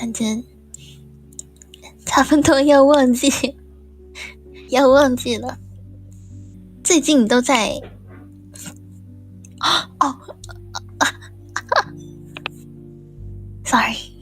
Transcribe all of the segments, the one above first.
反正差不多要忘记了。最近都在哦，sorry。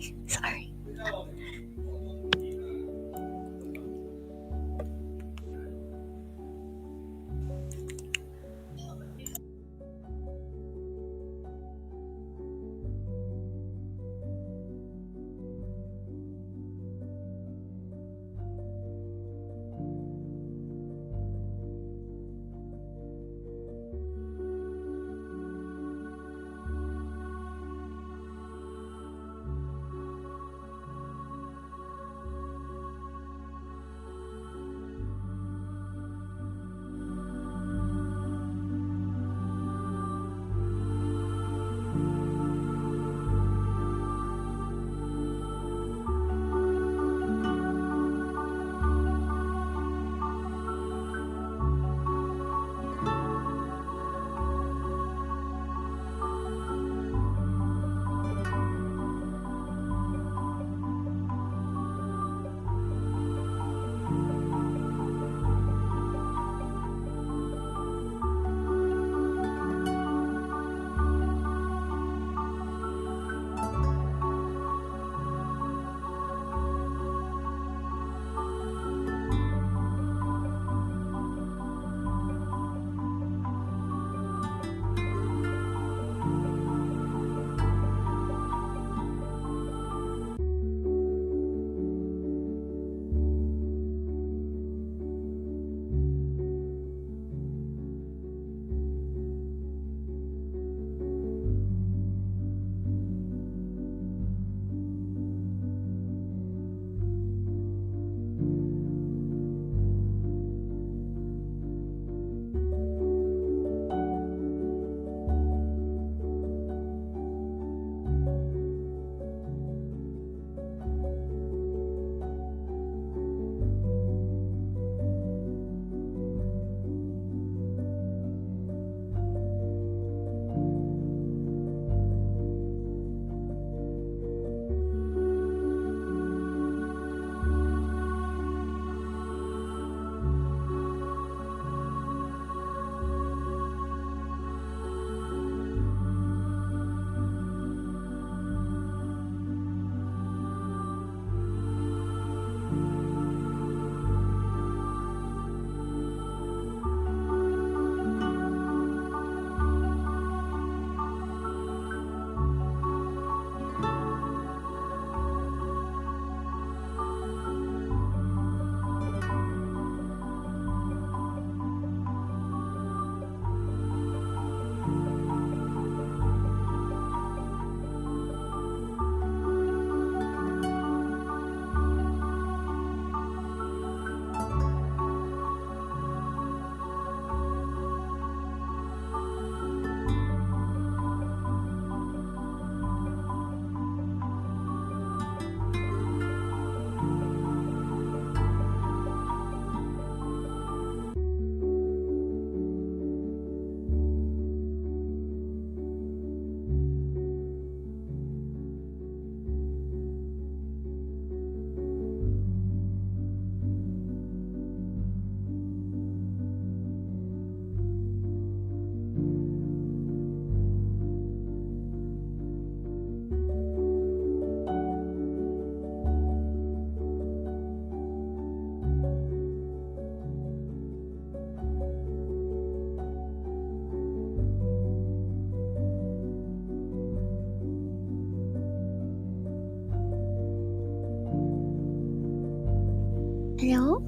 Hello?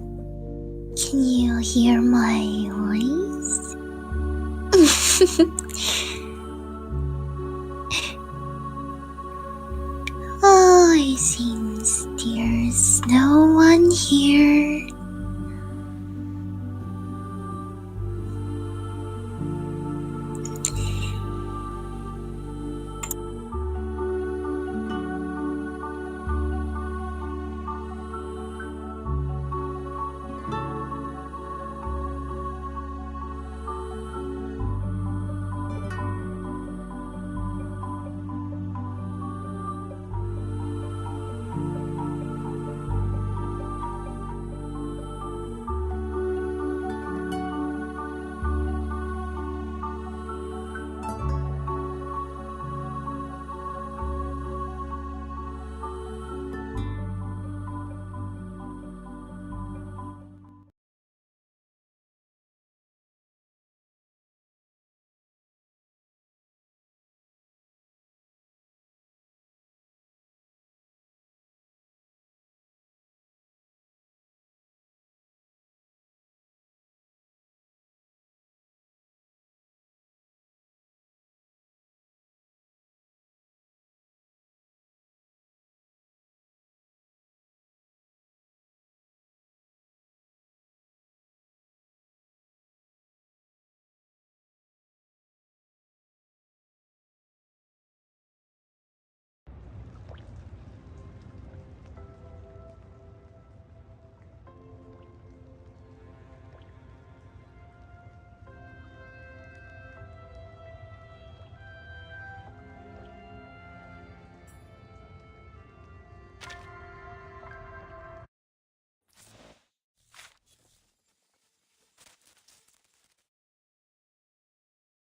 Can you hear my voice? Oh, it seems there's no one here.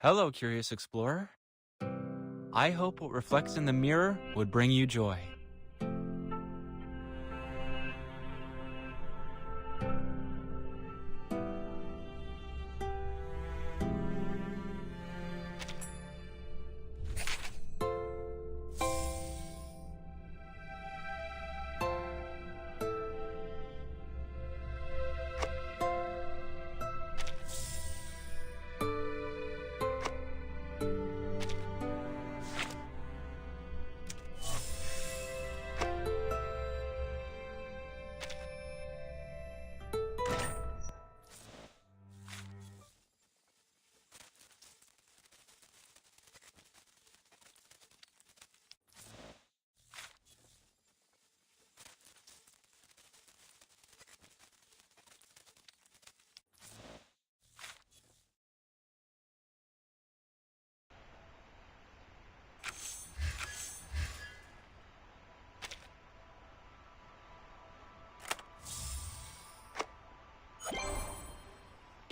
Hello, curious explorer. I hope what reflects in the mirror would bring you joy.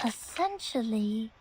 Essentially,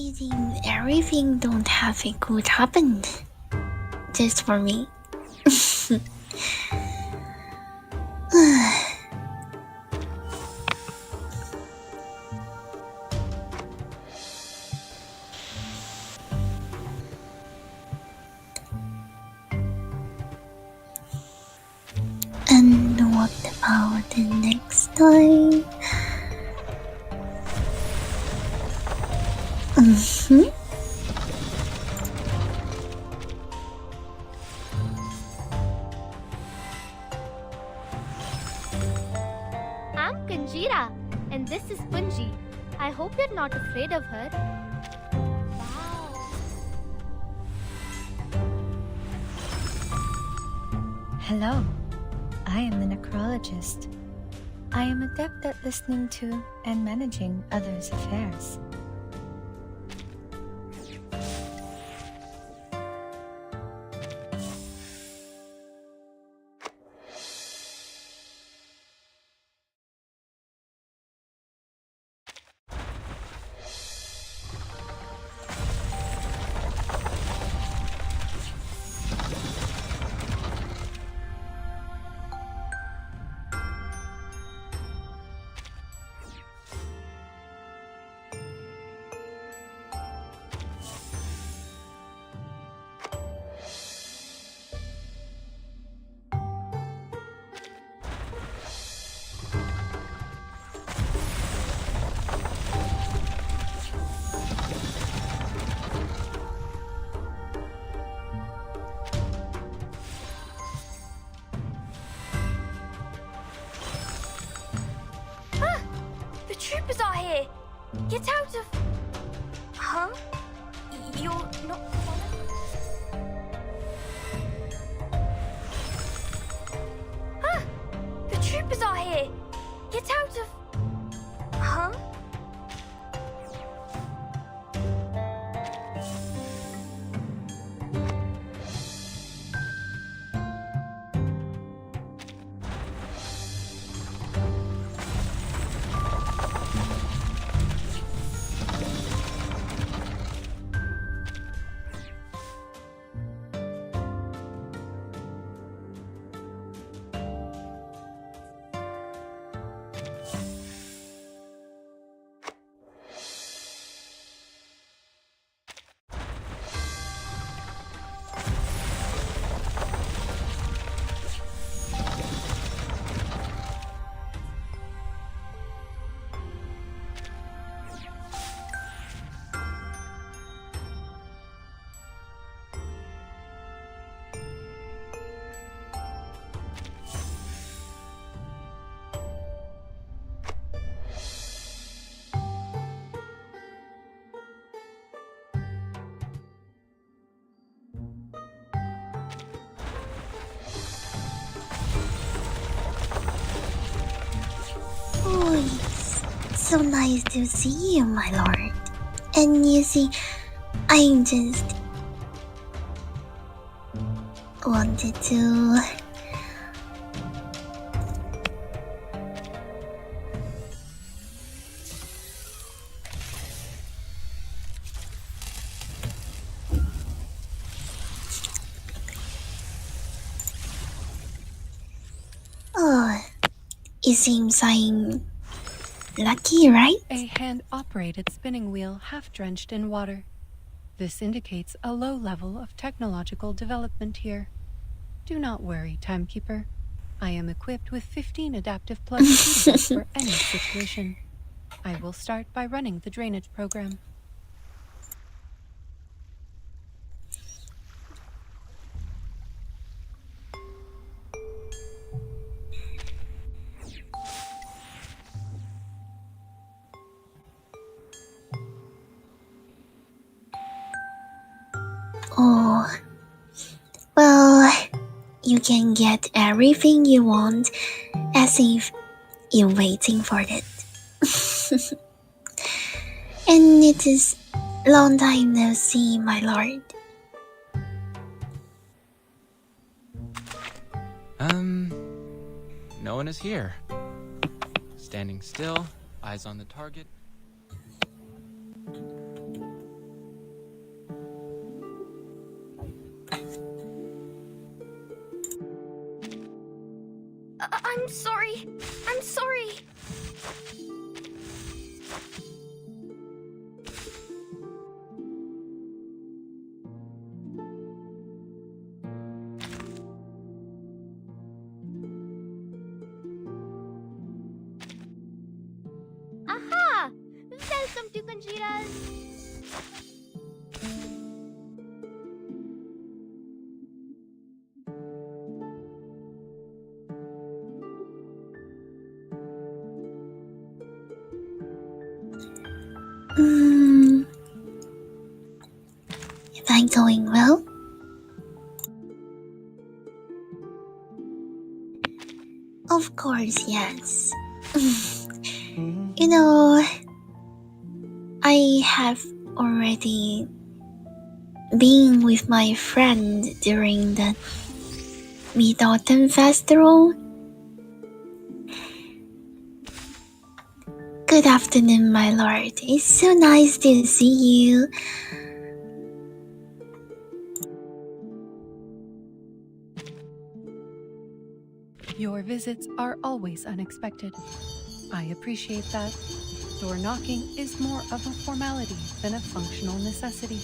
eating everything don't have a good happen. Just for me. And what about the next time? I'm Kanjira, and this is Punji. I hope you're not afraid of her. Wow. Hello, I am the necrologist. I am adept at listening to and managing others' affairs. Troopers are here! Get out of... Huh? You're not... Ah! The troopers are here! Get out of... Oh, it's so nice to see you, my lord. And you see, I just wanted to. Oh, it seems I'm lucky, right? A hand-operated spinning wheel half-drenched in water. This indicates a low level of technological development here. Do not worry, timekeeper. I am equipped with 15 adaptive plugs suitable for any situation. I will start by running the drainage program. Oh, well, you can get everything you want as if you're waiting for it. And it is long time no see, my lord. No one is here. Standing still, eyes on the target. I'm sorry. I'm sorry. Aha! Welcome to Conchita's. Am I going well? Of course, yes. You know, I have already been with my friend during the Mid-Autumn Festival. Good afternoon, my lord. It's so nice to see you. Your visits are always unexpected. I appreciate that. Door knocking is more of a formality than a functional necessity.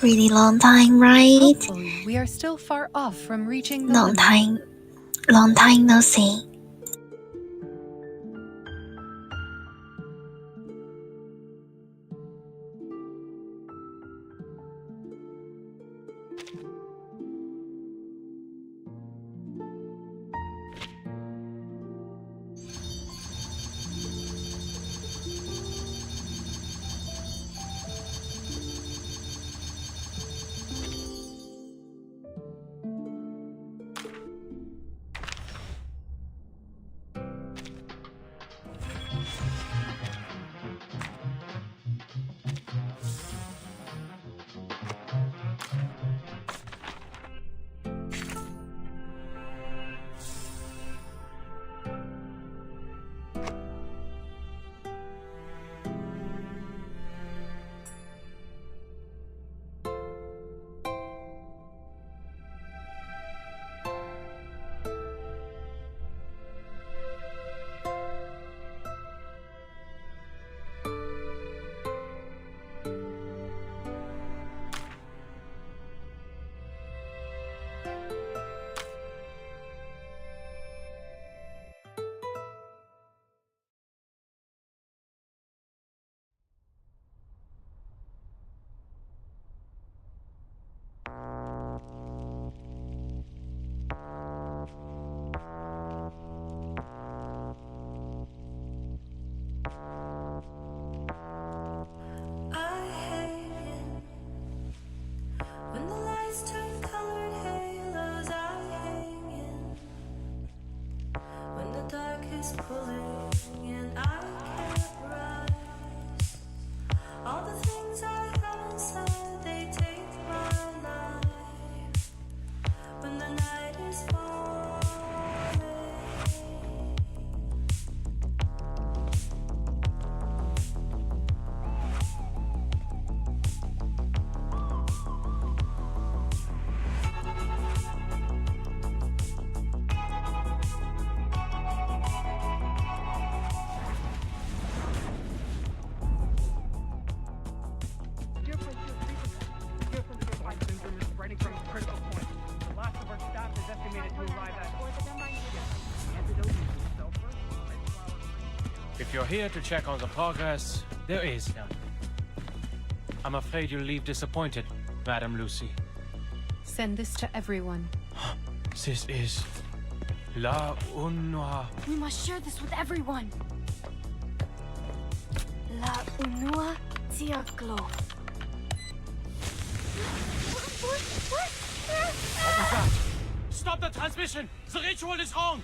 Really long time, right? Hopefully, we are still far off from reaching the Long limit. time no see. If you're here to check on the progress, there is none. I'm afraid you'll leave disappointed, Madam Lucy. Send this to everyone. This is... La Unua... We must share this with everyone. La Unua Tiaklo. What? What was that? Stop the transmission! The ritual is wrong!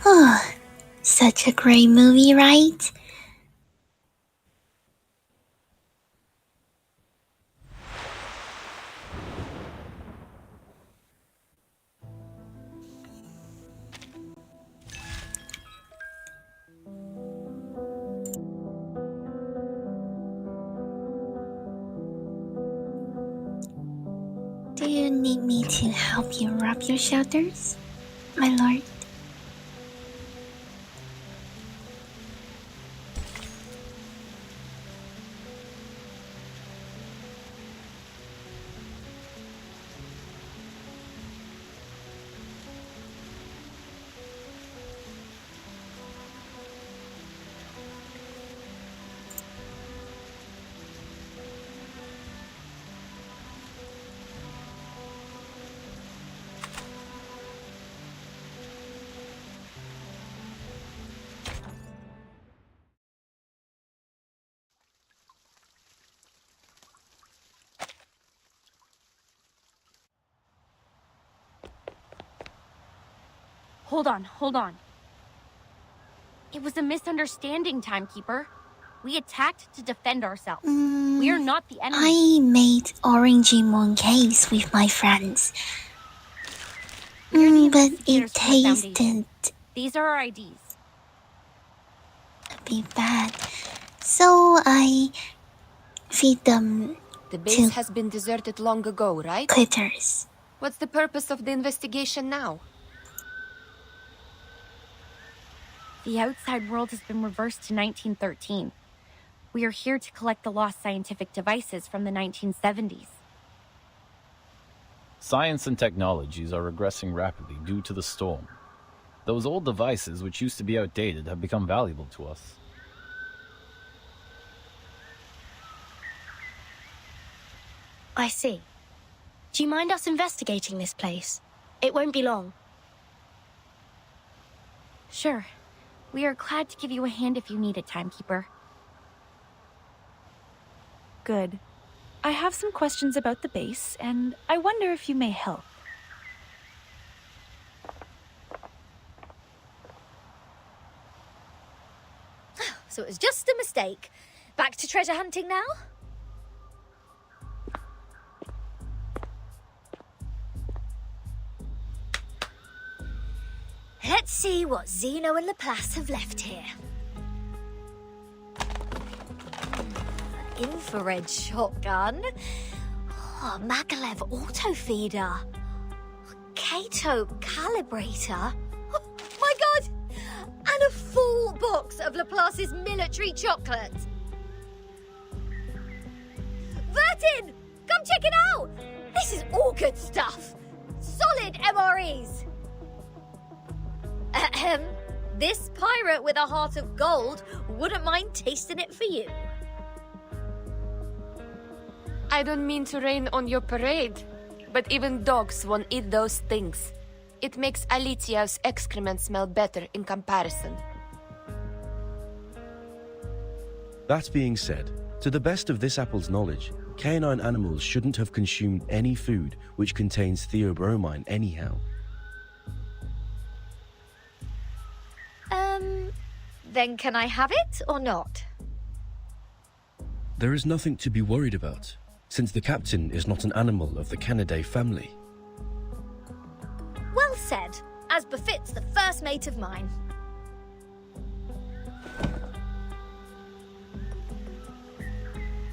Oh, such a great movie, right? Do you need me to help you rub your shoulders, my lord? Hold on. It was a misunderstanding, Timekeeper. We attacked to defend ourselves. We are not the enemy. I made orangey mooncakes with my friends. But it tasted These are our IDs. a bit bad. So I feed them The base has been deserted long ago, right? critters. What's the purpose of the investigation now? The outside world has been reversed to 1913. We are here to collect the lost scientific devices from the 1970s. Science and technologies are regressing rapidly due to the storm. Those old devices, which used to be outdated, have become valuable to us. I see. Do you mind us investigating this place? It won't be long. Sure. We are glad to give you a hand if you need it, Timekeeper. Good. I have some questions about the base, and I wonder if you may help. So it was just a mistake. Back to treasure hunting now? Let's see what Zeno and Laplace have left here. Infrared shotgun. Oh, Maglev auto feeder. Kato calibrator. Oh, my God! And a full box of Laplace's military chocolate. Vertin! Come check it out! This is all good stuff. Solid MREs. This pirate with a heart of gold wouldn't mind tasting it for you. I don't mean to rain on your parade, but even dogs won't eat those things. It makes Alitia's excrement smell better in comparison. That being said, to the best of this apple's knowledge, Canine animals shouldn't have consumed any food which contains theobromine anyhow. Then can I have it or not? There is nothing to be worried about, since the captain is not an animal of the Canidae family. Well said, as befits the first mate of mine.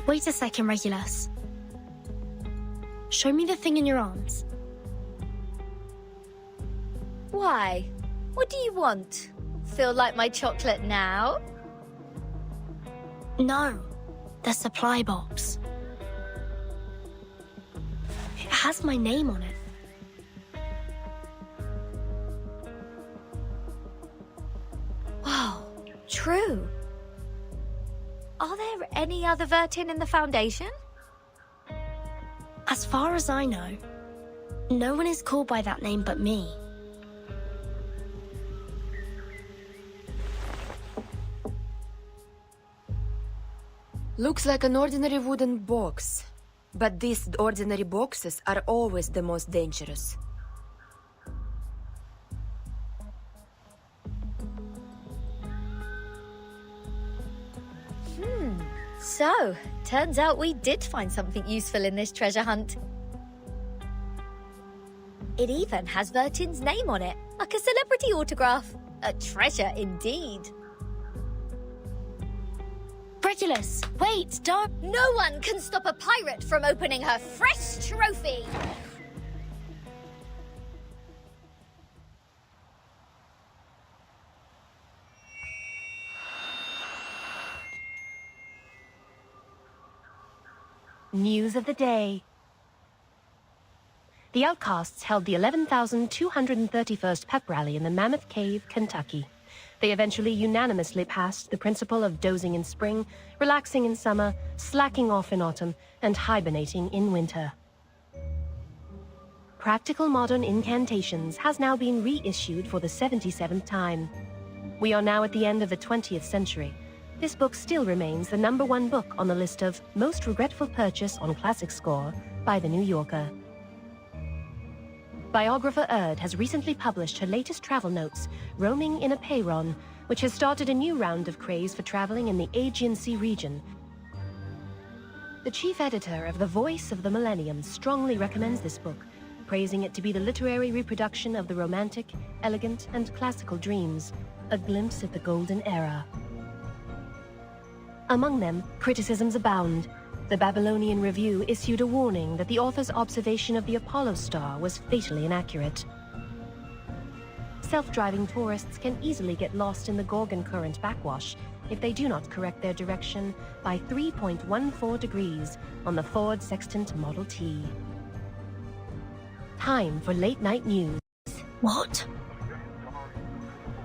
Wait a second, Regulus. Show me the thing in your arms. Why? What do you want? Feel like my chocolate now? No, the supply box. It has my name on it. Wow, true. Are there any other Vertin in the Foundation? As far as I know, no one is called by that name but me. Looks like an ordinary wooden box. But these ordinary boxes are always the most dangerous. So, turns out we did find something useful in this treasure hunt. It even has Vertin's name on it, like a celebrity autograph. A treasure indeed. Regulus, wait, don't... No one can stop a pirate from opening her fresh trophy! News of the day. The Outcasts held the 11,231st pep rally in the Mammoth Cave, Kentucky. They eventually unanimously passed the principle of dozing in spring, relaxing in summer, slacking off in autumn, and hibernating in winter. Practical Modern Incantations has now been reissued for the 77th time. We are now at the end of the 20th century. This book still remains the #1 book on the list of most regretful purchase on Classic Score by The New Yorker. Biographer Erd has recently published her latest travel notes, Roaming in a Peyron, which has started a new round of craze for traveling in the Aegean Sea region. The chief editor of The Voice of the Millennium strongly recommends this book, praising it to be the literary reproduction of the romantic, elegant, and classical dreams, a glimpse at the golden era. Among them, criticisms abound. The Babylonian Review issued a warning that the author's observation of the Apollo star was fatally inaccurate. Self-driving tourists can easily get lost in the Gorgon Current backwash if they do not correct their direction by 3.14 degrees on the Ford Sextant Model T. Time for late-night news. What?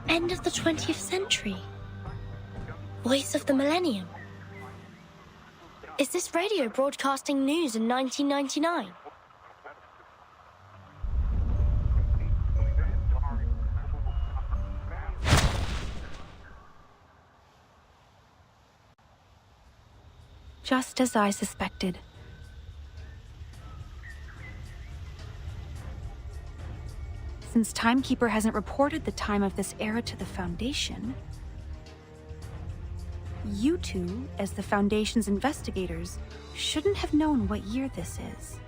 End of the 20th century? Voice of the Millennium? Is this radio broadcasting news in 1999? Just as I suspected. Since Timekeeper hasn't reported the time of this era to the Foundation, you two, as the Foundation's investigators, shouldn't have known what year this is.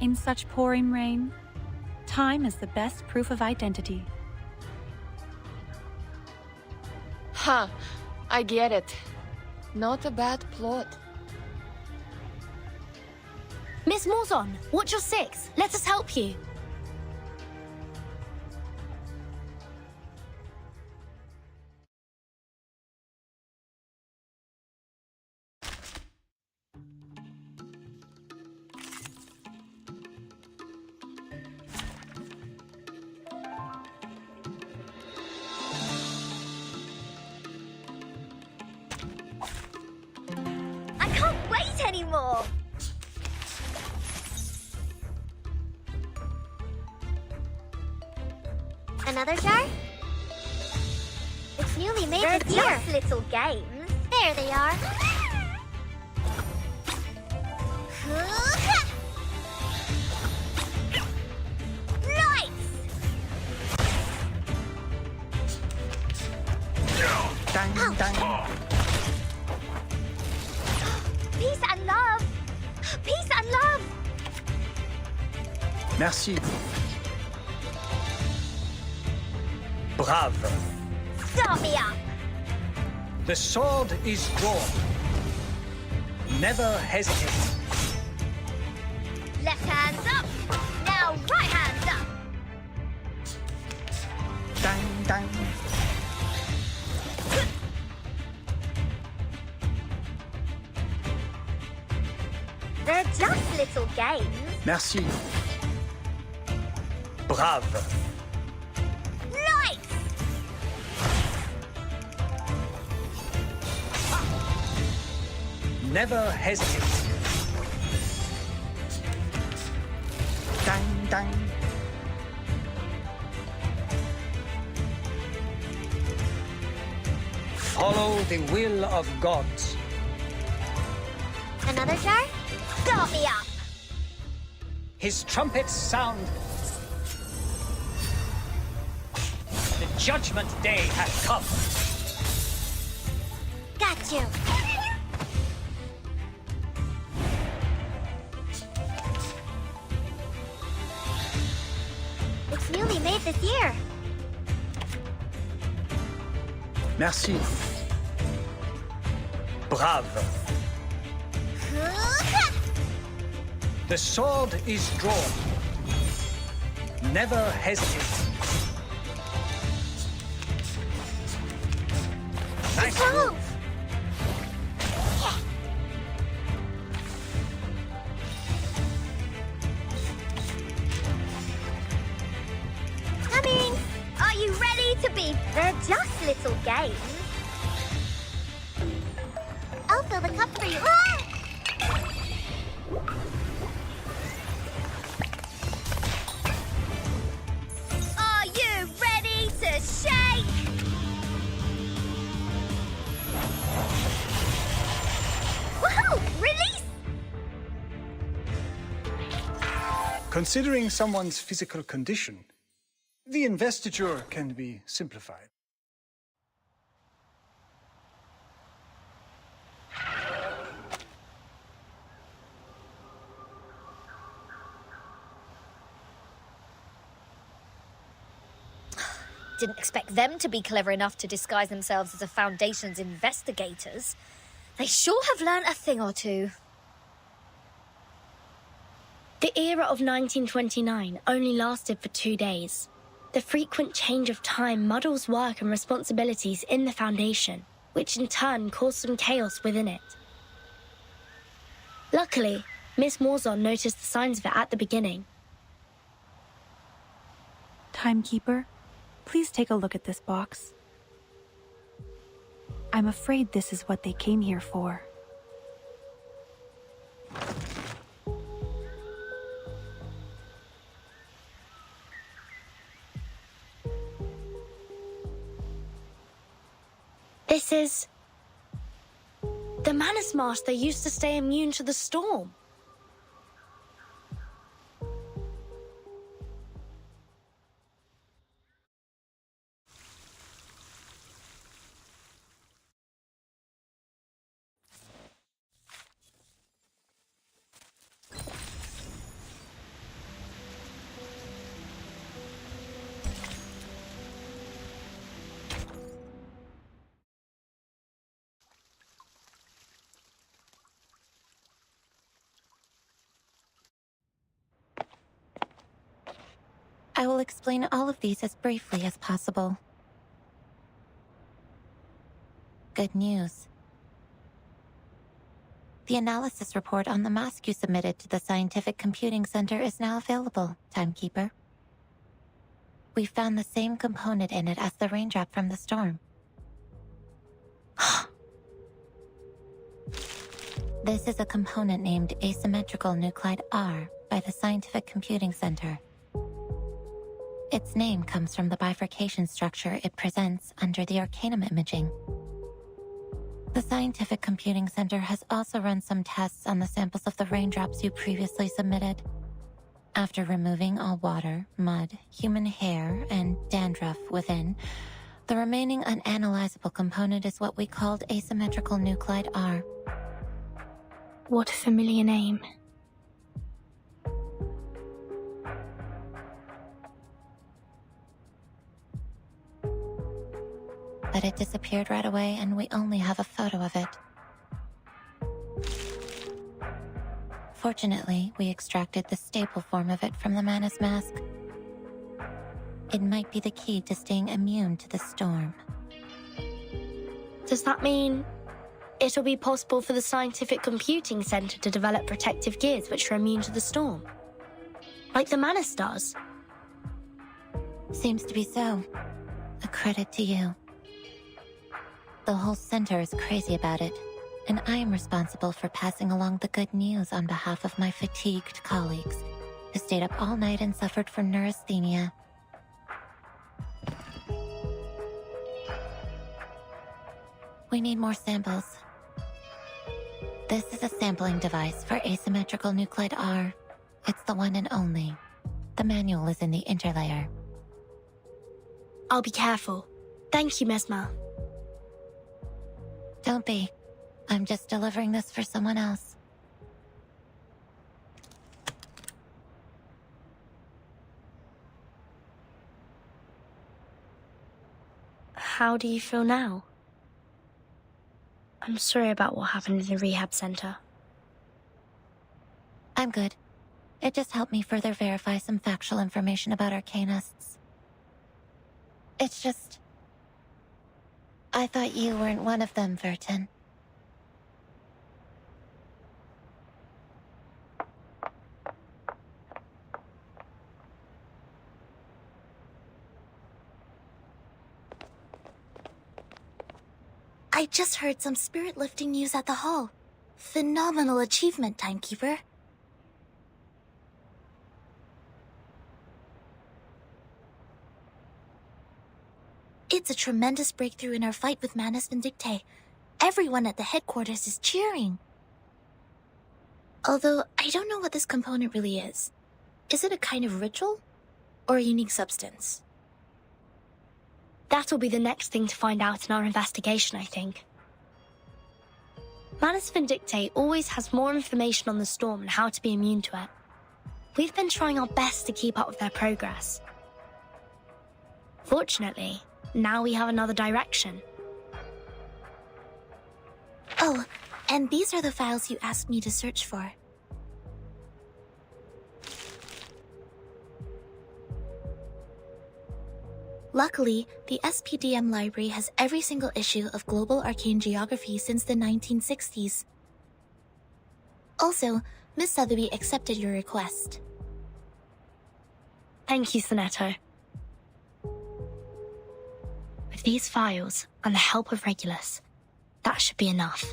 In such pouring rain, time is the best proof of identity. Huh, I get it. Not a bad plot. Miss Morzon, watch your six. Let us help you. I can't wait anymore! Another jar? It's newly made They're this year. just little games. There they are. Nice! Dang, dang. Peace and love! Peace and love! Merci. Brave. Start me up! The sword is drawn. Never hesitate. Left hand's up. Now right hand's up. Dang, dang. They're just little games. Merci. Brave. Nice! Never hesitate. Dang, dang. Follow the will of God. Another jar? Start me up! His trumpets sound. The judgment day has come. Got you. It's newly made this year. Merci. Brave. The sword is drawn. Never hesitate. Nice move. Coming! Are you ready to be? They're just little games. I'll fill the cup for you. Are you ready to shake? Woohoo! Release! Considering someone's physical condition, the investiture can be simplified. Didn't expect them to be clever enough to disguise themselves as a Foundation's investigators. They sure have learned a thing or two. The era of 1929 only lasted for 2 days. The frequent change of time muddles work and responsibilities in the Foundation, which in turn caused some chaos within it. Luckily, Miss Morzon noticed the signs of it at the beginning. Timekeeper, please take a look at this box. I'm afraid this is what they came here for. This is the Manus Marsh they used to stay immune to the storm. I will explain all of these as briefly as possible. Good news. The analysis report on the mask you submitted to the Scientific Computing Center is now available, Timekeeper. We found the same component in it as the raindrop from the storm. This is a component named asymmetrical nuclide R by the Scientific Computing Center. Its name comes from the bifurcation structure it presents under the Arcanum imaging. The Scientific Computing Center has also run some tests on the samples of the raindrops you previously submitted. After removing all water, mud, human hair, and dandruff within, the remaining unanalyzable component is what we called asymmetrical nuclide R. What a familiar name. But it disappeared right away, and we only have a photo of it. Fortunately, we extracted the stable form of it from the Manus mask. It might be the key to staying immune to the storm. Does that mean it'll be possible for the Scientific Computing Center to develop protective gears which are immune to the storm? Like the Manus does? Seems to be so. A credit to you. The whole center is crazy about it, and I am responsible for passing along the good news on behalf of my fatigued colleagues, who stayed up all night and suffered from neurasthenia. We need more samples. This is a sampling device for asymmetrical nuclide R. It's the one and only. The manual is in the interlayer. I'll be careful. Thank you, Mesmer. Don't be. I'm just delivering this for someone else. How do you feel now? I'm sorry about what happened in the rehab center. I'm good. It just helped me further verify some factual information about Arcanists. It's just... I thought you weren't one of them, Vertin. I just heard some spirit-lifting news at the hall. Phenomenal achievement, Timekeeper. It's a tremendous breakthrough in our fight with Manus Vindictae. Everyone at the headquarters is cheering. Although, I don't know what this component really is. Is it a kind of ritual? Or a unique substance? That'll be the next thing to find out in our investigation, I think. Manus Vindictae always has more information on the storm and how to be immune to it. We've been trying our best to keep up with their progress. Fortunately, now we have another direction. Oh, and these are the files you asked me to search for. Luckily, the SPDM library has every single issue of Global Arcane Geography since the 1960s. Also, Miss Sotheby accepted your request. Thank you, Sonetto. With these files and the help of Regulus, that should be enough.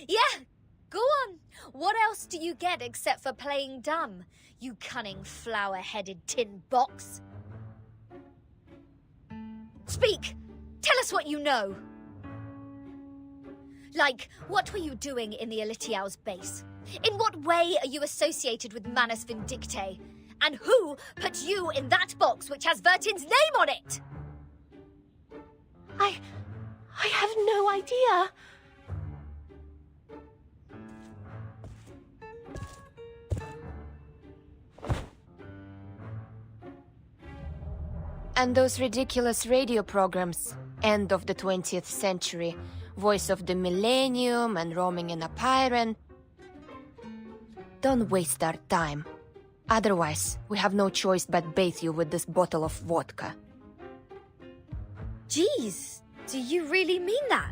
Yeah, go on. What else do you get except for playing dumb, you cunning flower-headed tin box? Speak! Tell us what you know! Like, what were you doing in the Elitiao's base? In what way are you associated with Manus Vindictae? And who put you in that box which has Vertin's name on it? I have no idea. And those ridiculous radio programs, end of the 20th century, voice of the millennium and roaming in a Pyren. Don't waste our time. Otherwise, we have no choice but bathe you with this bottle of vodka. Jeez, do you really mean that?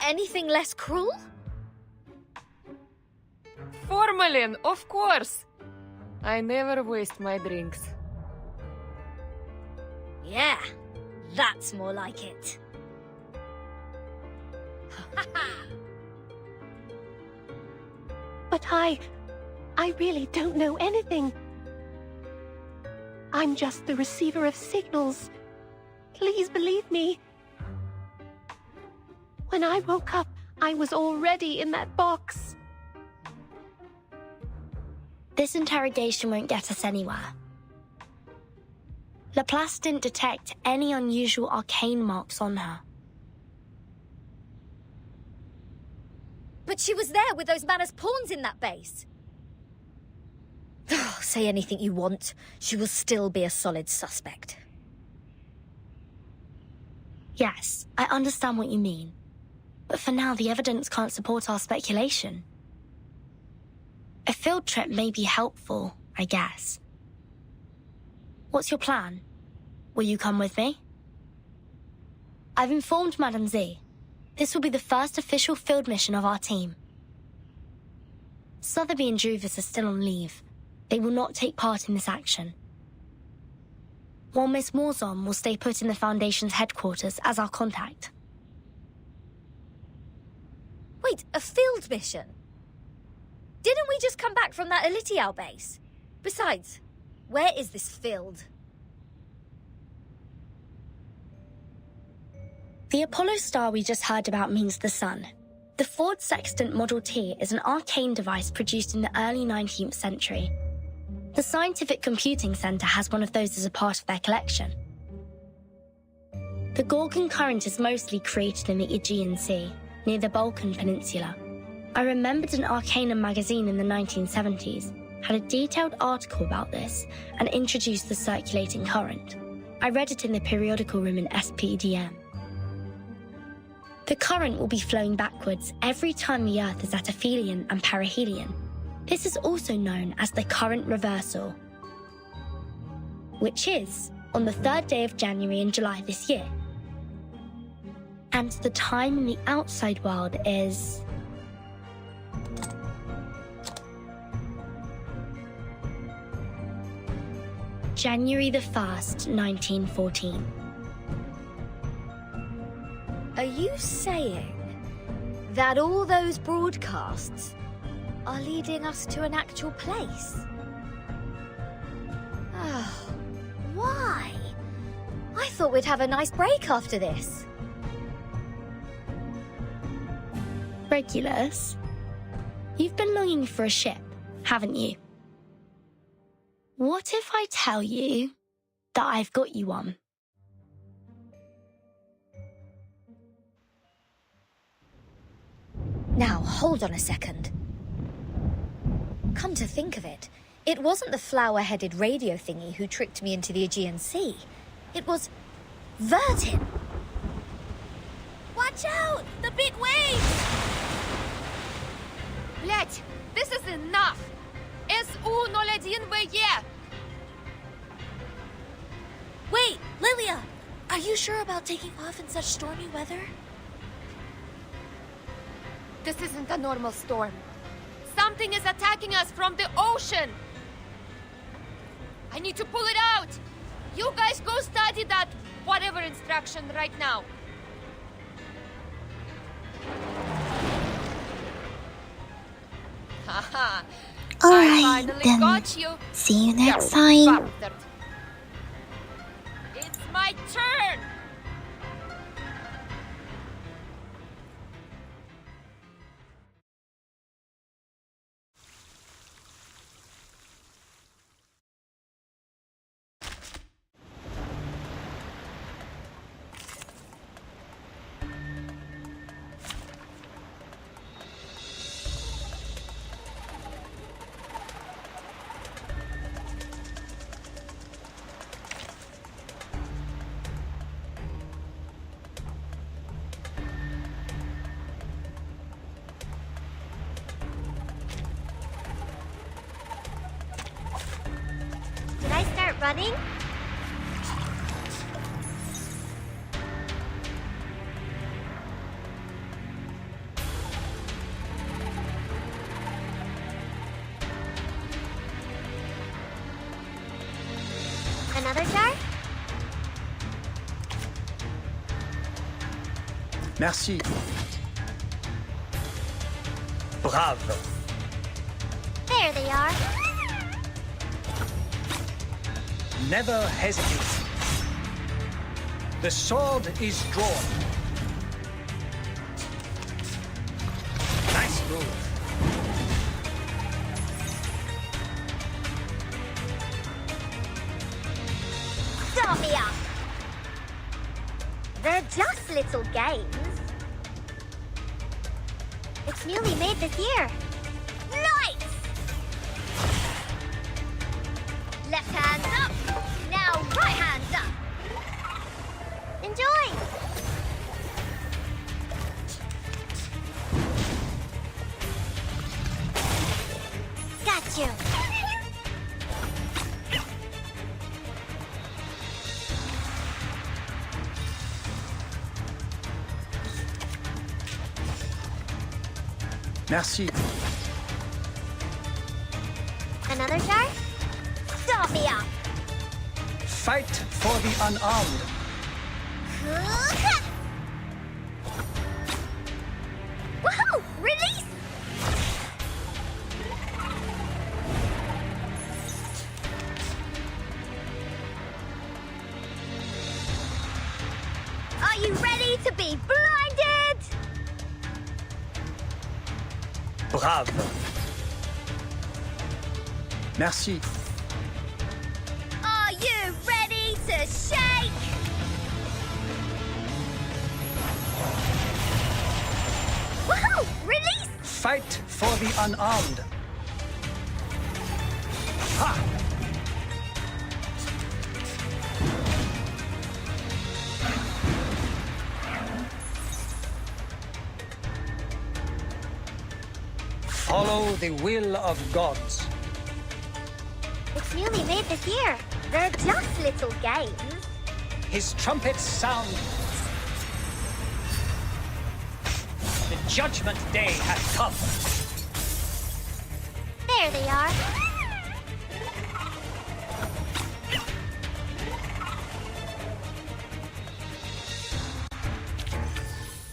Anything less cruel? Formalin, of course! I never waste my drinks. Yeah, that's more like it. But I really don't know anything. I'm just the receiver of signals. Please believe me. When I woke up, I was already in that box. This interrogation won't get us anywhere. Laplace didn't detect any unusual arcane marks on her. But she was there with those Manus pawns in that base. Say anything you want, she will still be a solid suspect. Yes, I understand what you mean. But for now, the evidence can't support our speculation. A field trip may be helpful, I guess. What's your plan? Will you come with me? I've informed Madame Z. This will be the first official field mission of our team. Sotheby and Druvis are still on leave. They will not take part in this action. While Miss Morzon will stay put in the Foundation's headquarters as our contact. Wait, a field mission? Didn't we just come back from that Elitial base? Besides, where is this field? The Apollo star we just heard about means the sun. The Ford Sextant Model T is an arcane device produced in the early 19th century. The Scientific Computing Center has one of those as a part of their collection. The Gorgon current is mostly created in the Aegean Sea, near the Balkan Peninsula. I remembered an Arcanum magazine in the 1970s had a detailed article about this and introduced the circulating current. I read it in the periodical room in SPDM. The current will be flowing backwards every time the Earth is at aphelion and perihelion. This is also known as the current reversal, which is on the 3rd day of January and July this year. And the time in the outside world is... January the 1st, 1914. Are you saying that all those broadcasts are leading us to an actual place? Oh, why? I thought we'd have a nice break after this. Regulus, you've been longing for a ship, haven't you? What if I tell you that I've got you one? Now, hold on a second. Come to think of it, it wasn't the flower-headed radio thingy who tricked me into the Aegean Sea. It was Vertin. Watch out! The big waves! Блять, this is enough! SU-01VE! Wait, Lilia! Are you sure about taking off in such stormy weather? This isn't a normal storm. Something is attacking us from the ocean! I need to pull it out! You guys go study that whatever instruction right now. Haha. Alright, then got you. see you next time. Bastard. It's my turn! Did I start running? Another jar? Merci. Bravo. There they are. Never hesitate. The sword is drawn. Nice move. Start me up. They're just little games. It's newly made this year. Nice! Left hand up. Now right hand up. Enjoy! Got you. Merci. Another charge? Start me up. Fight for the unarmed. Woohoo! Release! Are you ready to be blinded? Bravo. Merci. Are you ready to shake? Woohoo! Release! Fight for the unarmed. Ha! Follow the will of gods. It's newly made this year. They're just little games. His trumpets sound. The judgment day has come. There they are.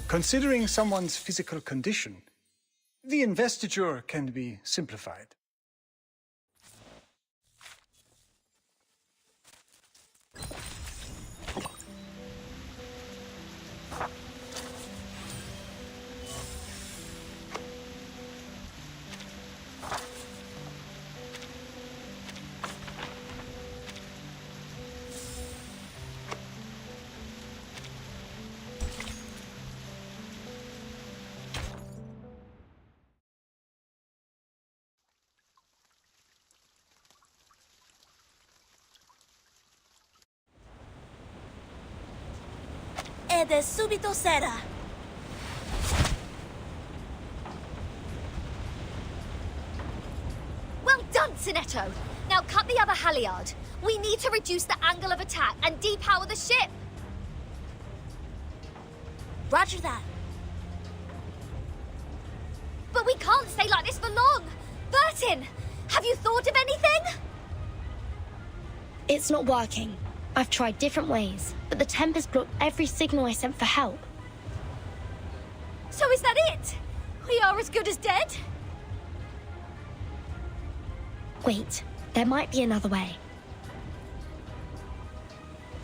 Considering someone's physical condition, the investiture can be simplified. Ed subito sera. Well done, Sinetto. Now cut the other halyard. We need to reduce the angle of attack and depower the ship. Roger that. But we can't stay like this for long. Bertin, have you thought of anything? It's not working. I've tried different ways, but the Tempest blocked every signal I sent for help. So is that it? We are as good as dead? Wait, there might be another way.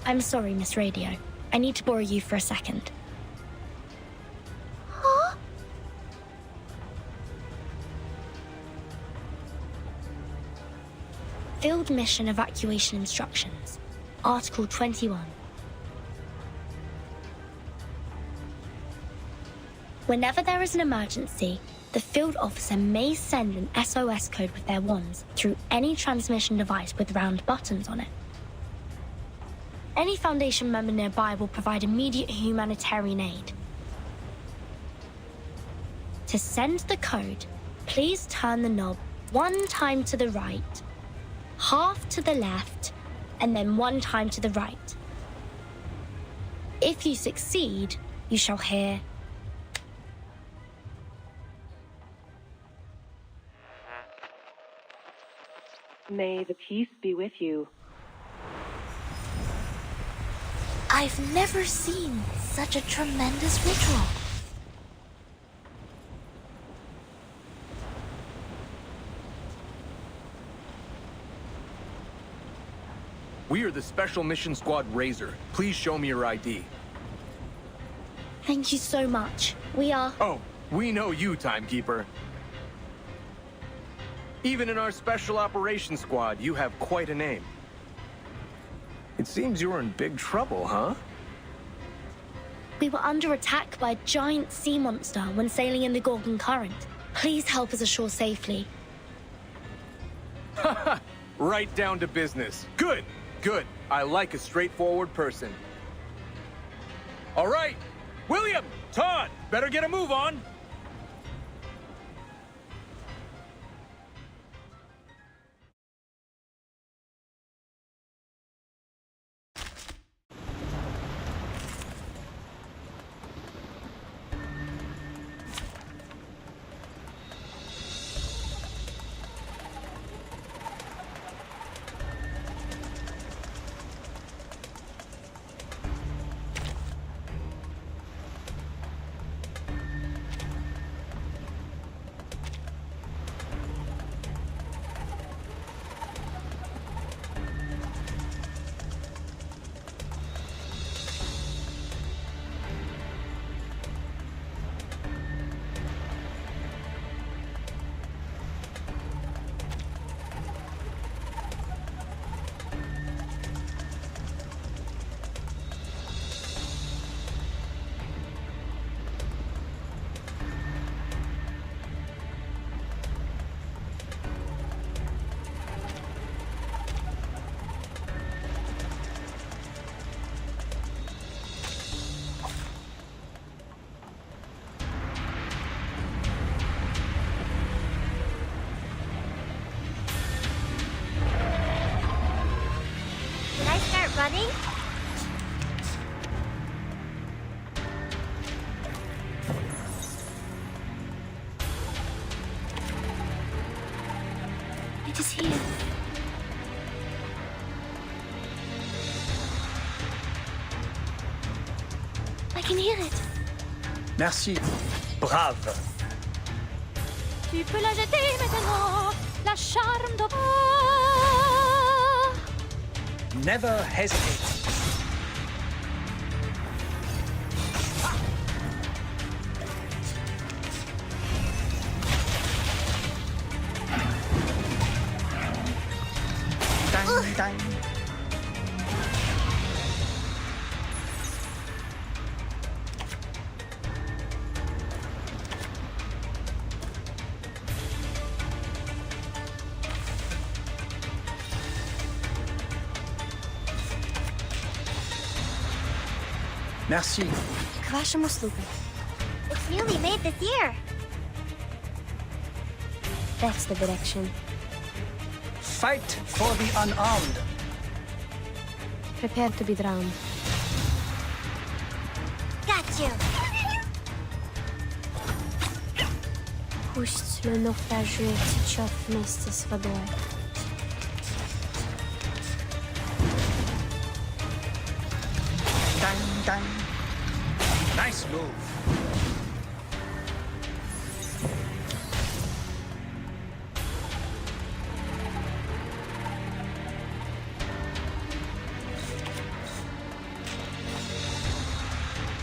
I'm sorry, Miss Radio. I need to borrow you for a second. Huh? Field Mission Evacuation Instructions. Article 21. Whenever there is an emergency, the field officer may send an SOS code with their wands through any transmission device with round buttons on it. Any Foundation member nearby will provide immediate humanitarian aid. To send the code, please turn the knob 1 time to the right, half to the left, and then 1 time to the right. If you succeed, you shall hear May the peace be with you. I've never seen such a tremendous ritual. We are the Special Mission Squad Razor. Please show me your ID. Thank you so much. We are... Oh, we know you, Timekeeper. Even in our Special Operations Squad, you have quite a name. It seems you're in big trouble, huh? We were under attack by a giant sea monster when sailing in the Gorgon Current. Please help us ashore safely. Haha! Right down to business. Good, good. I like a straightforward person. All right, William, Todd, better get a move on. Running? It is here. I can hear it. Merci. Brave. Tu peux la jeter maintenant, la charme de... Never hesitate. Dang, dang. Merci. К вашим услугам. It's newly made this year. That's the direction. Fight for the unarmed. Prepare to be drowned. Got you. Пусть мой наufragé течет вместе с водой. Dang, dang. Nice move.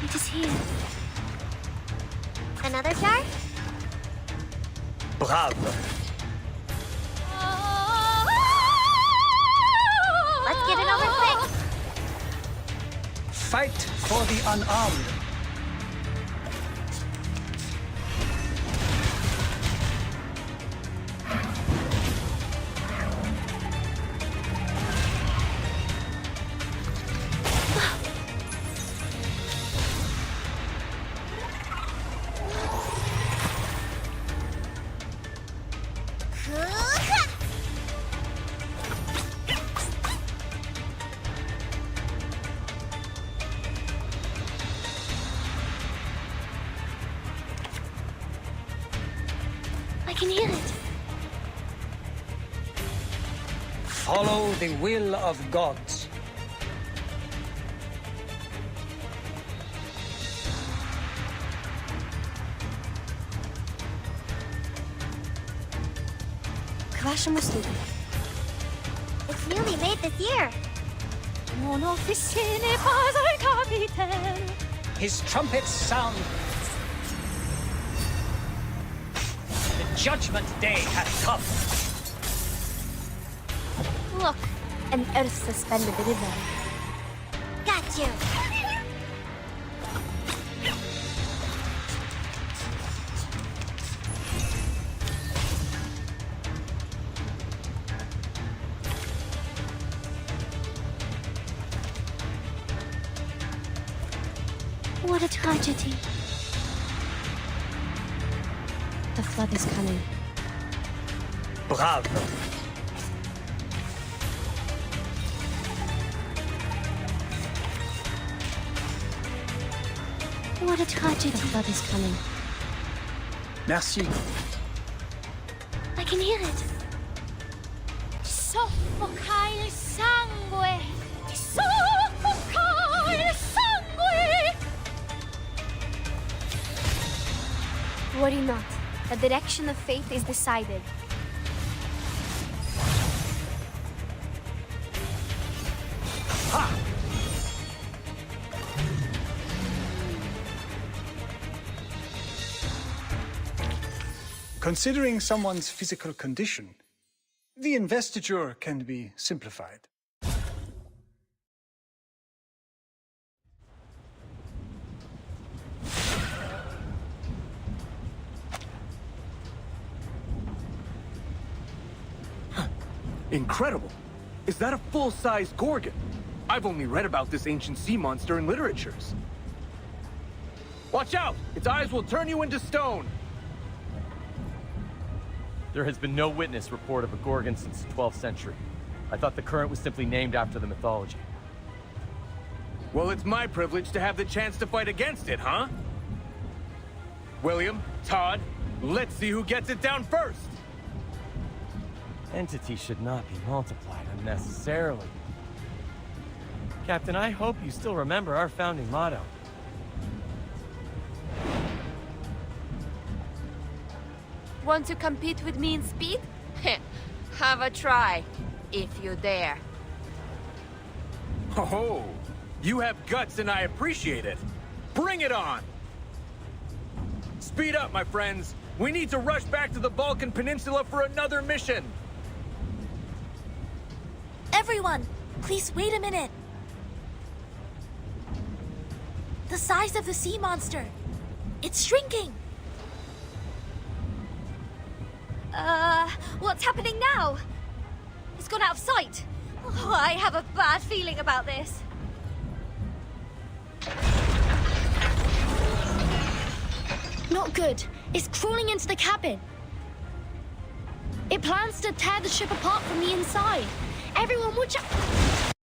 It is here. Another jar? Brave. Let's get it over quick. Fight for the unarmed. I can hear it. Follow the will of gods. Нашему стыду. It's newly made this year. His trumpets sound. The judgment day has come. Look, an earth-suspended river. Got you. What a tragedy. The flood is coming. Bravo. What a tragedy. The flood is coming. Merci. I can hear it. Soffoca il sangue. Soffoca il sangue. Worry not. The direction of fate is decided. Ha! Considering someone's physical condition, the investiture can be simplified. Incredible! Is that a full-size Gorgon? I've only read about this ancient sea monster in literatures. Watch out! Its eyes will turn you into stone! There has been no witness report of a Gorgon since the 12th century. I thought the current was simply named after the mythology. Well, it's my privilege to have the chance to fight against it, huh? William, Todd, let's see who gets it down first! Entities should not be multiplied unnecessarily. Captain, I hope you still remember our founding motto. Want to compete with me in speed? Have a try, if you dare. Oh, you have guts and I appreciate it. Bring it on! Speed up, my friends. We need to rush back to the Balkan Peninsula for another mission. Everyone, please wait a minute. The size of the sea monster. It's shrinking. What's happening now? It's gone out of sight. Oh, I have a bad feeling about this. Not good. It's crawling into the cabin. It plans to tear the ship apart from the inside. Everyone, watch out!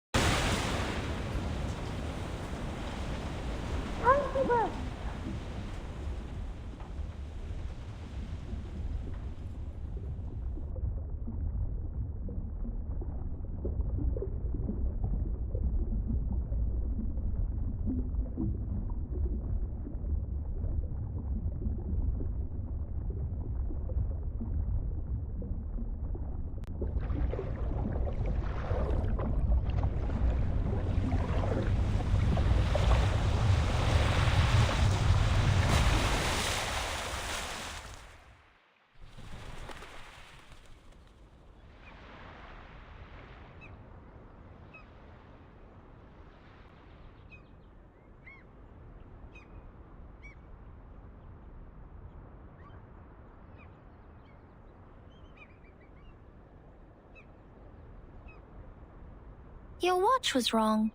Your watch was wrong.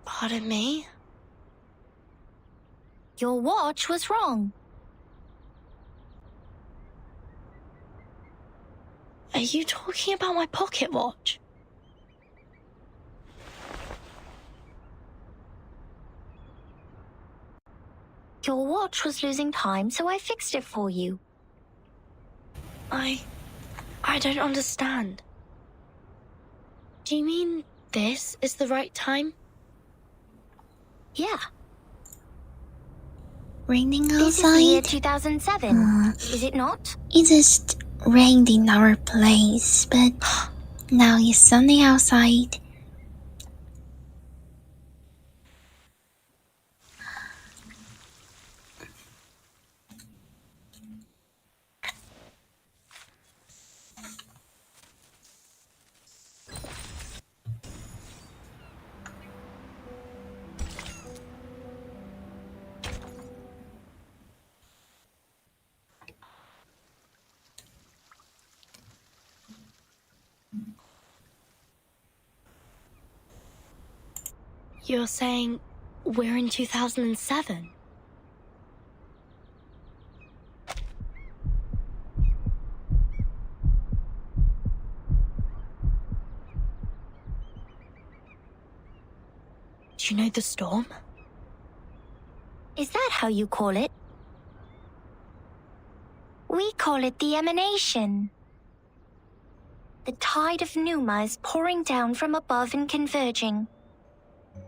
Pardon me? Your watch was wrong. Are you talking about my pocket watch? Your watch was losing time, so I fixed it for you. I don't understand. Do you mean this is the right time? Yeah. Raining This is outside. the year 2007, is it not? It's just rained in our place, but now it's sunny outside. You're saying we're in 2007? Do you know the storm? Is that how you call it? We call it the emanation. The tide of Numa is pouring down from above and converging.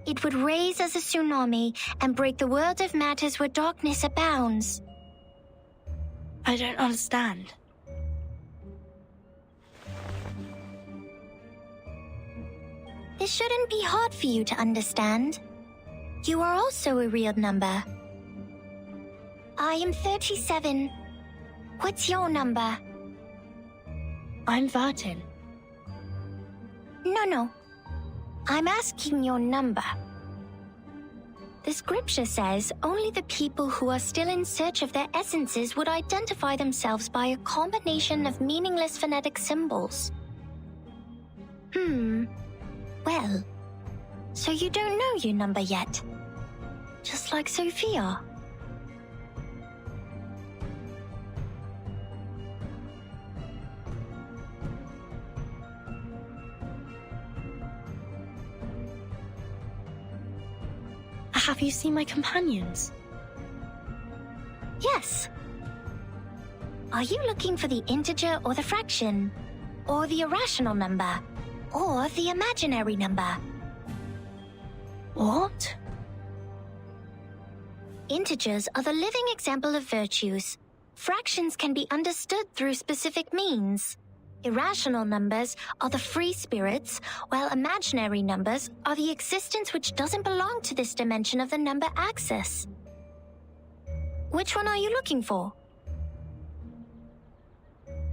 It would raise as a tsunami and break the world of matters where darkness abounds. I don't understand. This shouldn't be hard for you to understand. You are also a real number. I am 37. What's your number? I'm Vertin. No. I'm asking your number. The scripture says only the people who are still in search of their essences would identify themselves by a combination of meaningless phonetic symbols. Well, so you don't know your number yet. Just like Sophia. Have you seen my companions? Yes. Are you looking for the integer or the fraction? Or the irrational number? Or the imaginary number? What? Integers are the living example of virtues. Fractions can be understood through specific means. Irrational numbers are the free spirits, while imaginary numbers are the existence which doesn't belong to this dimension of the number axis. Which one are you looking for?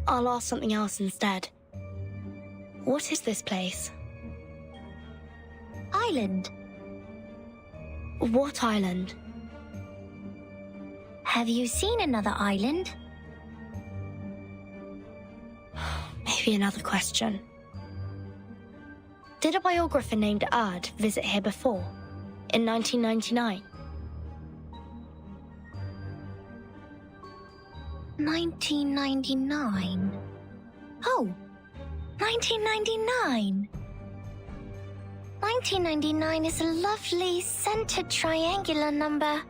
I'll ask something else instead. What is this place? Island. What island? Have you seen another island? Maybe another question. Did a biographer named Erd visit here before, in 1999? 1999? Oh, 1999. 1999 is a lovely, centered triangular number.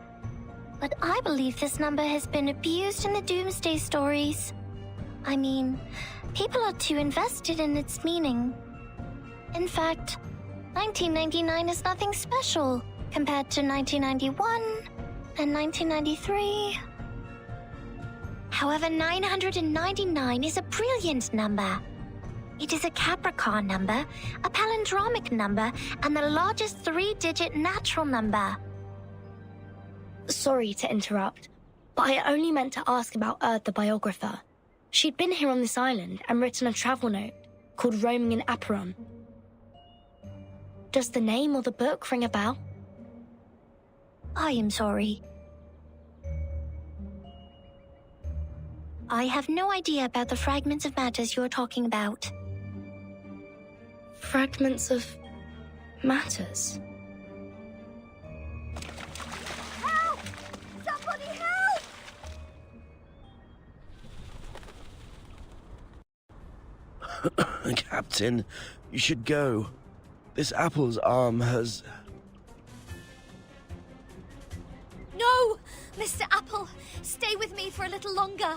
But I believe this number has been abused in the Doomsday stories. I mean, people are too invested in its meaning. In fact, 1999 is nothing special compared to 1991 and 1993. However, 999 is a brilliant number. It is a Capricorn number, a palindromic number, and the largest three-digit natural number. Sorry to interrupt, but I only meant to ask about Erd the biographer. She'd been here on this island and written a travel note called Roaming in Aperon. Does the name or the book ring a bell? I am sorry. I have no idea about the fragments of matters you're talking about. Fragments of matters? Help! Somebody help! Captain, you should go. This apple's arm has... No! Mr. Apple, stay with me for a little longer.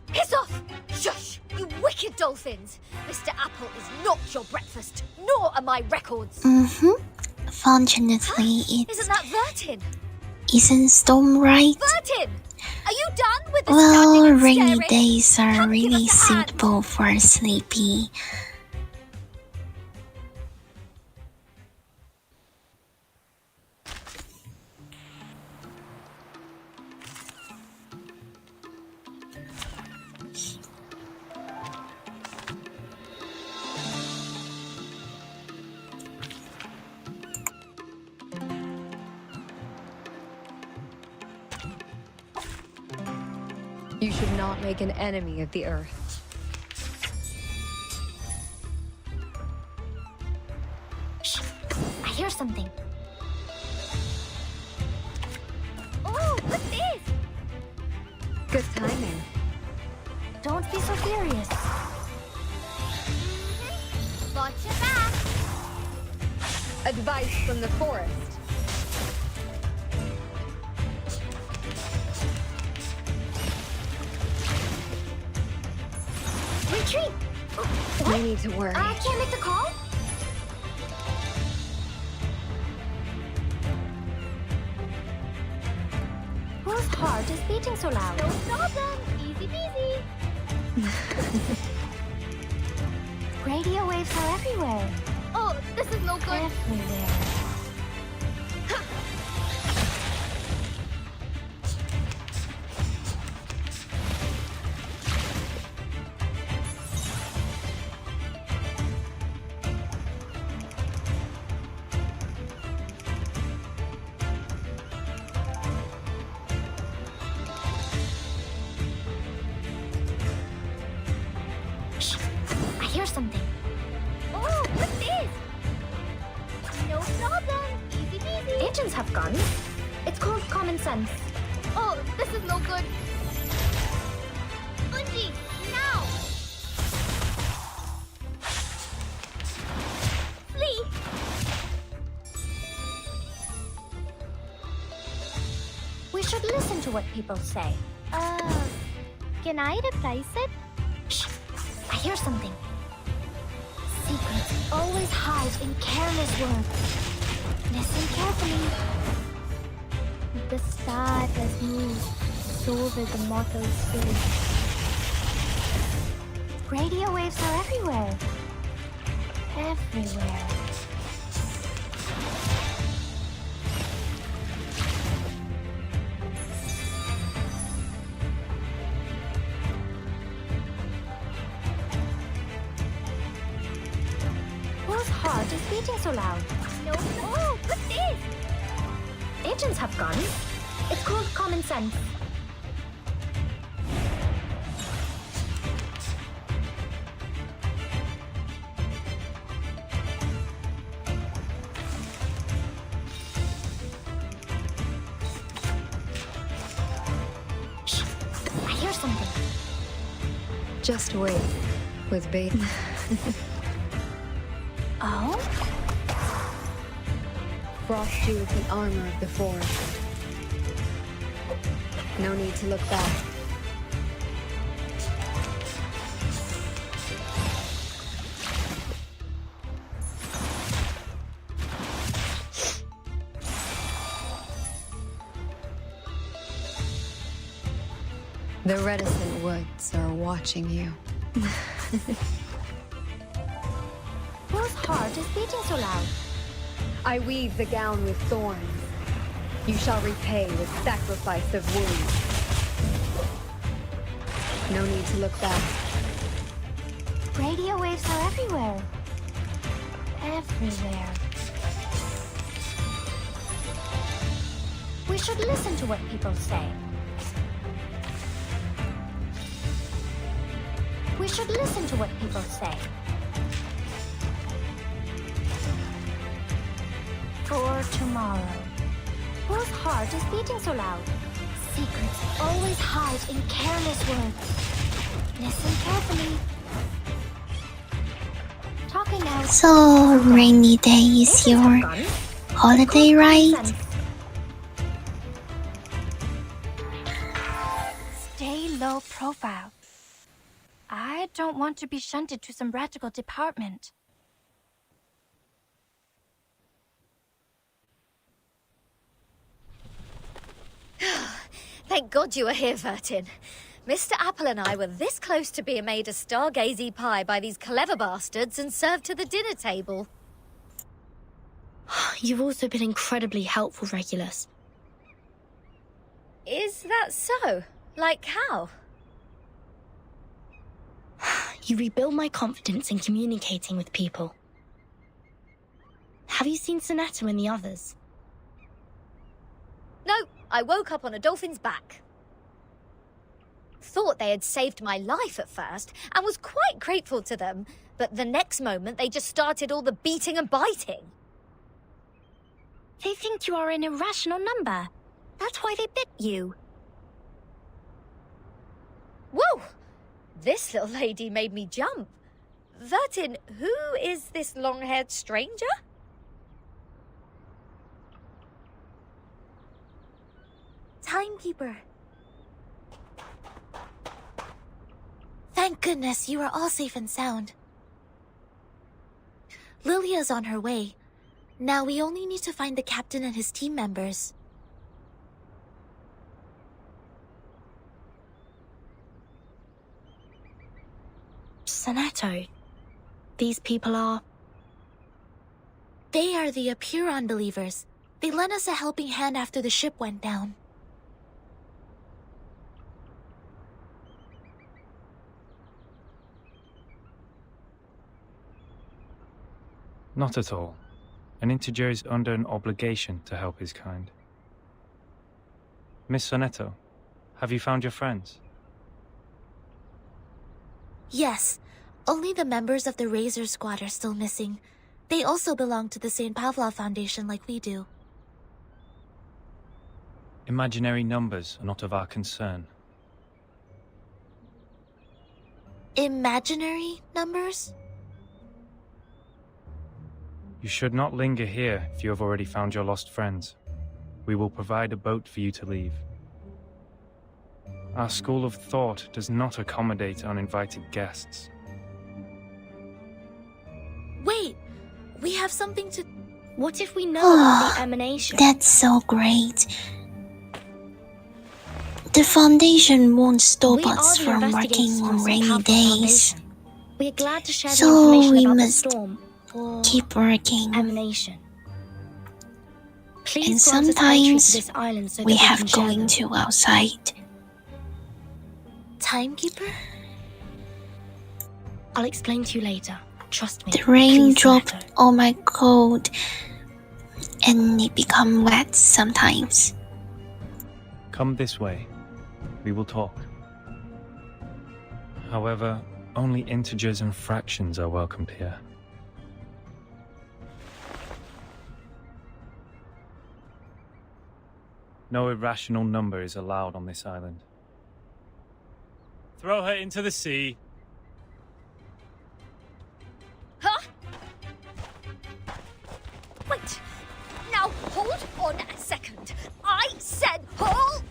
Piss off! Shush! You wicked dolphins! Mr. Apple is not your breakfast, nor are my records. Fortunately, Isn't that Vertin? isn't Storm right? Vertin! Are you done with the Well, standing and rainy staring? days are Come give really us a hand. suitable for sleepy. You should not make an enemy of the Earth. Shh. I hear something. Oh, what's this? Good timing. Don't be so furious. Watch your back. Advice from the forest. Retreat. No need to worry. I can't make the call. Whose heart is beating so loud? No problem. Easy peasy. Radio waves are everywhere. Oh, this is no good. Everywhere. I hear something. Oh, what's this? No problem. Easy peasy. Agents have guns. It's called common sense. Oh, this is no good. Unji, now! Flee! We should listen to what people say. Can I replace it? Shh. I hear something. Secrets always hide in careless words. Listen carefully. The star has moved over the mortal spirit. Radio waves are everywhere. Everywhere. Whose heart is beating so loud? No. Oh, what's this? Agents have guns. It's called common sense. Shh. I hear something. Just wait. With bait. Oh? Frost you with the armor of the forest. No need to look back. The reticent woods are watching you. Whose heart is beating so loud? I weave the gown with thorns. You shall repay with sacrifice of wounds. No need to look back. Radio waves are everywhere. Everywhere. We should listen to what people say. We should listen to what people say. For tomorrow. Whose heart is beating so loud? Secrets always hide in careless words. Listen carefully. Talking out. So, rainy day is your holiday, right? Stay low profile. I don't want to be shunted to some radical department. Thank God you were here, Vertin. Mr. Apple and I were this close to being made a stargazy pie by these clever bastards and served to the dinner table. You've also been incredibly helpful, Regulus. Is that so? Like how? You rebuild my confidence in communicating with people. Have you seen Sonetto and the others? No, I woke up on a dolphin's back. Thought they had saved my life at first and was quite grateful to them, but the next moment they just started all the beating and biting. They think you are an irrational number. That's why they bit you. Whoa! This little lady made me jump. Vertin, who is this long-haired stranger? Timekeeper. Thank goodness you are all safe and sound. Lilia's on her way. Now we only need to find the captain and his team members. Sonetto. These people are... They are the Apiron believers. They lent us a helping hand after the ship went down. Not at all. An integer is under an obligation to help his kind. Miss Sonetto, have you found your friends? Yes, only the members of the Razor Squad are still missing. They also belong to the St. Pavlov Foundation like we do. Imaginary numbers are not of our concern. Imaginary numbers? You should not linger here if you have already found your lost friends. We will provide a boat for you to leave. Our school of thought does not accommodate uninvited guests. Wait! We have something to... What if we know about the emanation? That's so great. The Foundation won't stop us from working on rainy days. We're glad to share the So information we about must the storm. Or keep working. emanation. And Please grant us entry to sometimes this island so we that have can share going them. to outside. Timekeeper? I'll explain to you later. Trust me. The rain Please, dropped Sonetto. on my coat and it become wet sometimes. Come this way. We will talk. However, only integers and fractions are welcomed here. No irrational number is allowed on this island. Throw her into the sea. Huh? Wait! Now hold on a second. I said hold!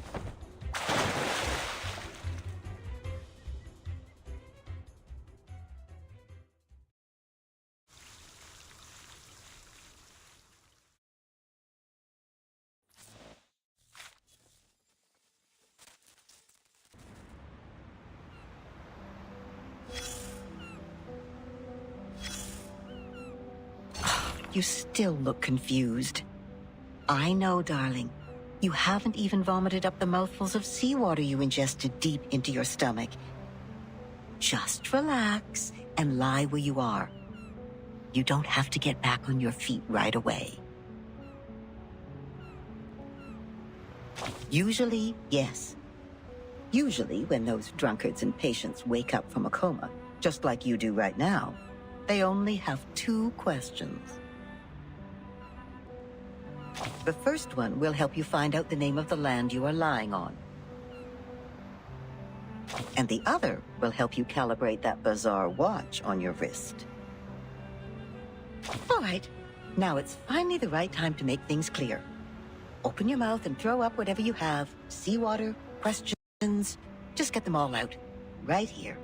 You still look confused. I know, darling. You haven't even vomited up the mouthfuls of seawater you ingested deep into your stomach. Just relax and lie where you are. You don't have to get back on your feet right away. Usually, yes. Usually, when those drunkards and patients wake up from a coma, just like you do right now, they only have 2 questions. The first one will help you find out the name of the land you are lying on. And the other will help you calibrate that bizarre watch on your wrist. All right, now it's finally the right time to make things clear. Open your mouth and throw up whatever you have. Seawater, questions, just get them all out. Right here.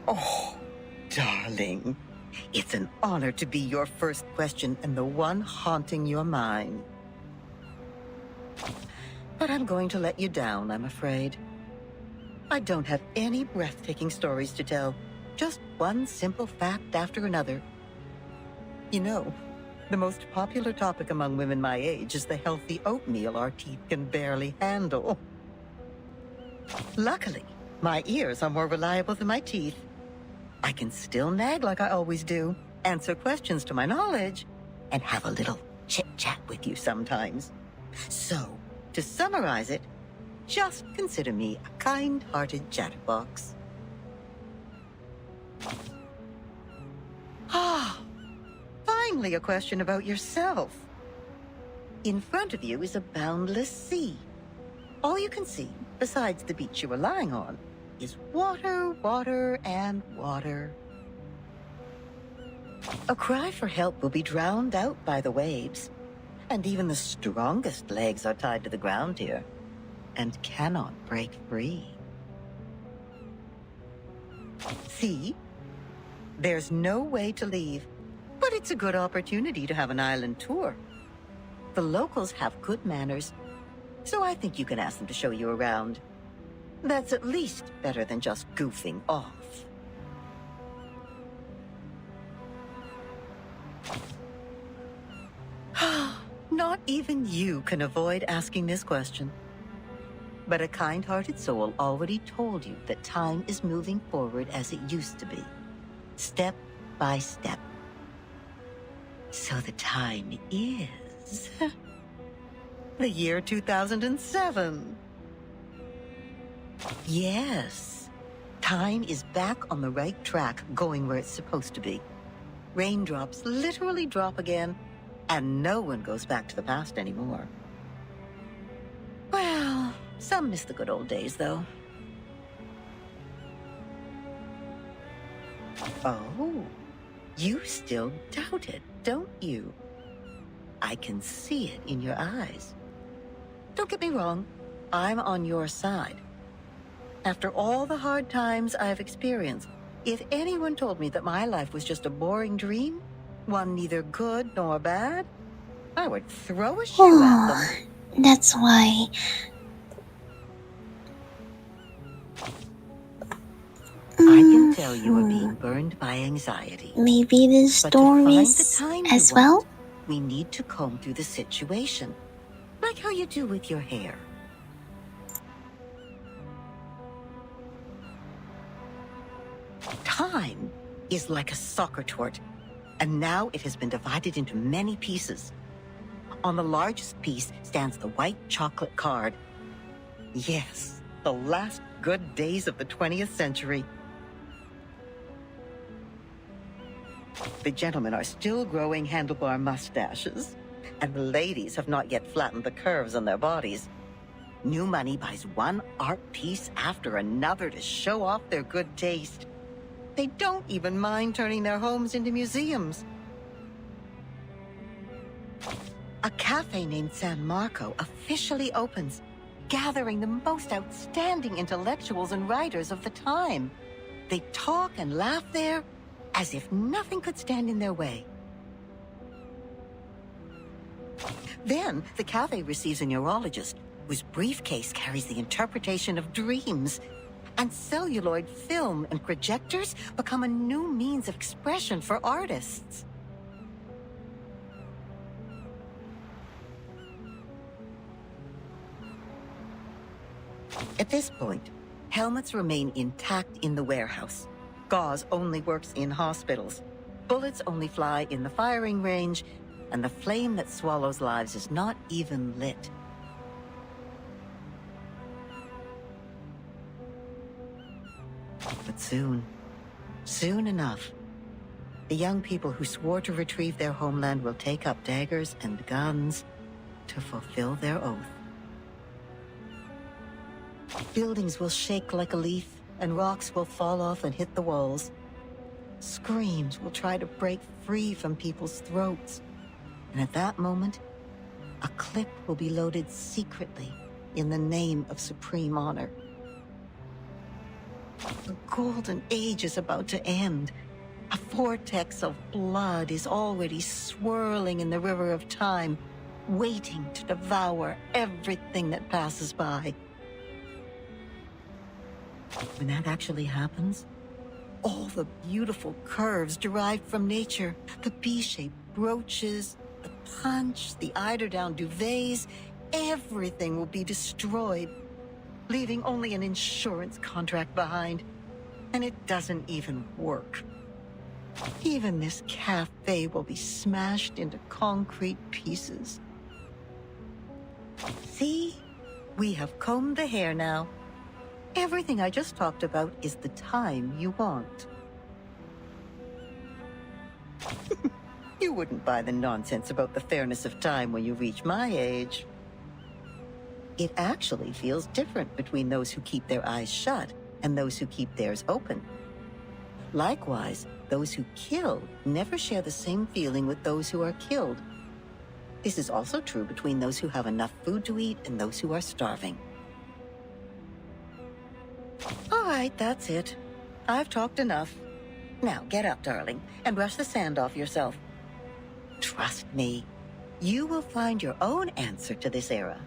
Oh, darling. It's an honor to be your first question and the one haunting your mind. But I'm going to let you down, I'm afraid. I don't have any breathtaking stories to tell. Just one simple fact after another. You know, the most popular topic among women my age is the healthy oatmeal our teeth can barely handle. Luckily, my ears are more reliable than my teeth. I can still nag like I always do, answer questions to my knowledge, and have a little chit-chat with you sometimes. So, to summarize it, just consider me a kind-hearted chatterbox. Ah, finally a question about yourself. In front of you is a boundless sea. All you can see, besides the beach you were lying on, is water, water, and water. A cry for help will be drowned out by the waves, and even the strongest legs are tied to the ground here, and cannot break free. See? There's no way to leave, but it's a good opportunity to have an island tour. The locals have good manners, so I think you can ask them to show you around. That's at least better than just goofing off. Not even you can avoid asking this question. But a kind-hearted soul already told you that time is moving forward as it used to be, step by step. So the time is the year 2007. Yes, time is back on the right track, going where it's supposed to be. Raindrops literally drop again, and no one goes back to the past anymore. Well, some miss the good old days, though. Oh, you still doubt it, don't you? I can see it in your eyes. Don't get me wrong, I'm on your side. After all the hard times I've experienced, if anyone told me that my life was just a boring dream, one neither good nor bad, I would throw a shoe at them. That's why. I can tell you are being burned by anxiety. Maybe the stories as well? We need to comb through the situation, like how you do with your hair. Time is like a soccer court, and now it has been divided into many pieces. On the largest piece stands the white chocolate card. Yes, the last good days of the 20th century. The gentlemen are still growing handlebar mustaches, and the ladies have not yet flattened the curves on their bodies. New money buys one art piece after another to show off their good taste. They don't even mind turning their homes into museums. A cafe named San Marco officially opens, gathering the most outstanding intellectuals and writers of the time. They talk and laugh there as if nothing could stand in their way. Then, the cafe receives a neurologist whose briefcase carries the interpretation of dreams. And celluloid film and projectors become a new means of expression for artists. At this point, helmets remain intact in the warehouse. Gauze only works in hospitals. Bullets only fly in the firing range, and the flame that swallows lives is not even lit. But soon enough, the young people who swore to retrieve their homeland will take up daggers and guns to fulfill their oath. Buildings will shake like a leaf, and rocks will fall off and hit the walls. Screams will try to break free from people's throats. And at that moment, a clip will be loaded secretly in the name of supreme honor. The golden age is about to end. A vortex of blood is already swirling in the river of time, waiting to devour everything that passes by. When that actually happens, all the beautiful curves derived from nature, the B-shaped brooches, the punch, the eiderdown duvets, everything will be destroyed, leaving only an insurance contract behind. And it doesn't even work. Even this cafe will be smashed into concrete pieces. See? We have combed the hair now. Everything I just talked about is the time you want. You wouldn't buy the nonsense about the fairness of time when you reach my age. It actually feels different between those who keep their eyes shut and those who keep theirs open. Likewise, those who kill never share the same feeling with those who are killed. This is also true between those who have enough food to eat and those who are starving. All right, that's it. I've talked enough. Now get up, darling, and brush the sand off yourself. Trust me, you will find your own answer to this era.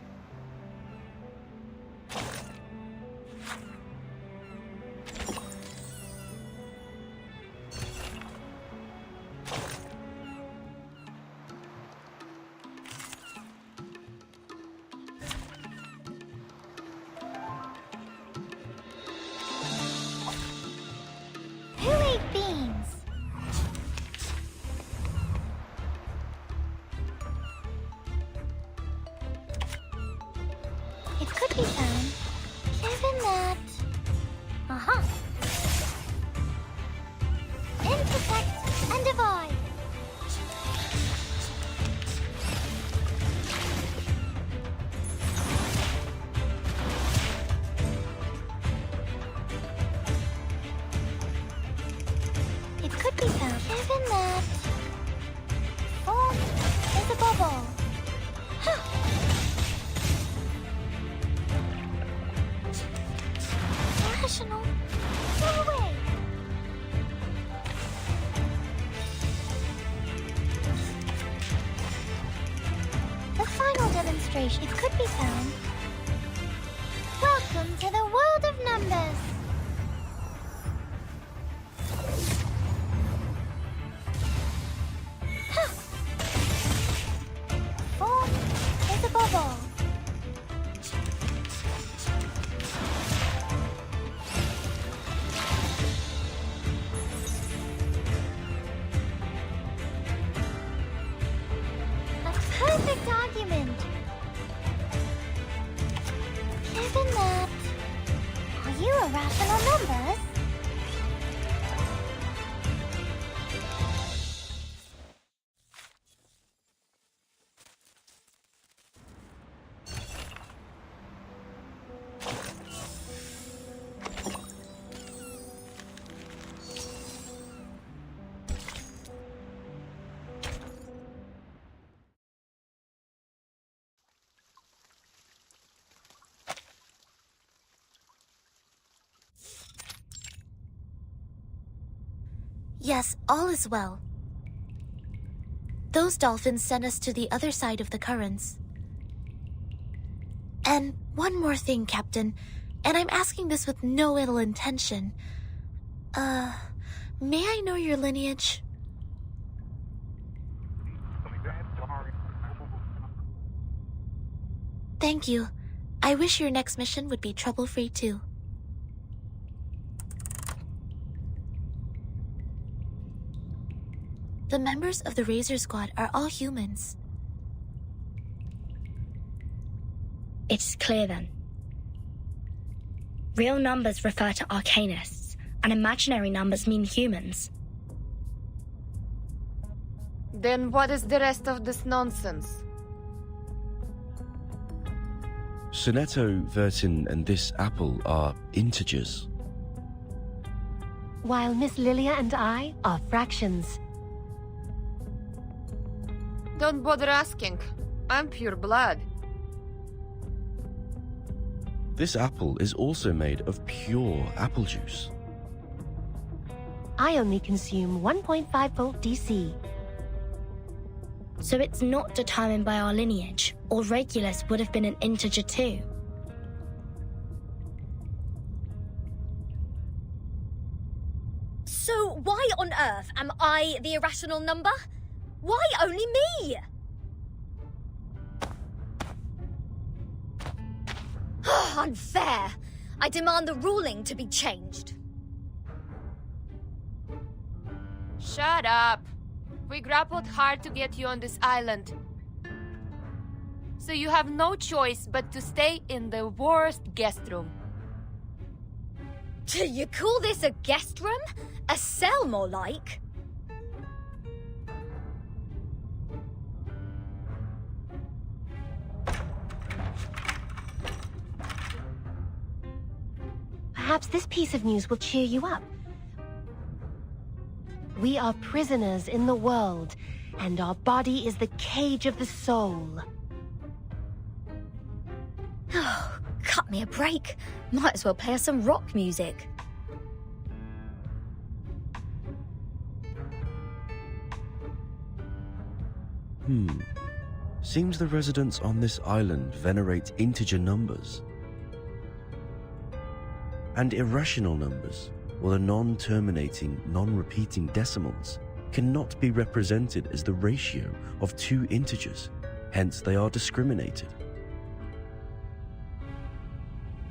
Who ate beans? It could be found. Given that... Uh-huh. Intersect and divide. It could be found. Given that... Form is a bubble. Huh. Rational. Go away. The final demonstration. It could be found. Welcome to the world of numbers. Huh. Form is a bubble. A perfect argument. Given that... Are you irrational numbers? Yes, all is well. Those dolphins sent us to the other side of the currents. And one more thing, Captain, and I'm asking this with no ill intention. May I know your lineage? Thank you. I wish your next mission would be trouble-free too. The members of the Razor Squad are all humans. It's clear then. Real numbers refer to arcanists, and imaginary numbers mean humans. Then what is the rest of this nonsense? Sonetto, Vertin, and this apple are integers. While Miss Lilia and I are fractions. Don't bother asking. I'm pure blood. This apple is also made of pure apple juice. I only consume 1.5 volt DC. So it's not determined by our lineage, or Regulus would have been an integer too. So why on earth am I the irrational number? Why only me? Unfair. I demand the ruling to be changed. Shut up. We grappled hard to get you on this island. So you have no choice but to stay in the worst guest room. You call this a guest room? A cell, more like? Perhaps this piece of news will cheer you up. We are prisoners in the world, and our body is the cage of the soul. Oh, cut me a break. Might as well play us some rock music. Seems the residents on this island venerate integer numbers. And irrational numbers, or the non-terminating, non-repeating decimals, cannot be represented as the ratio of two integers, hence they are discriminated.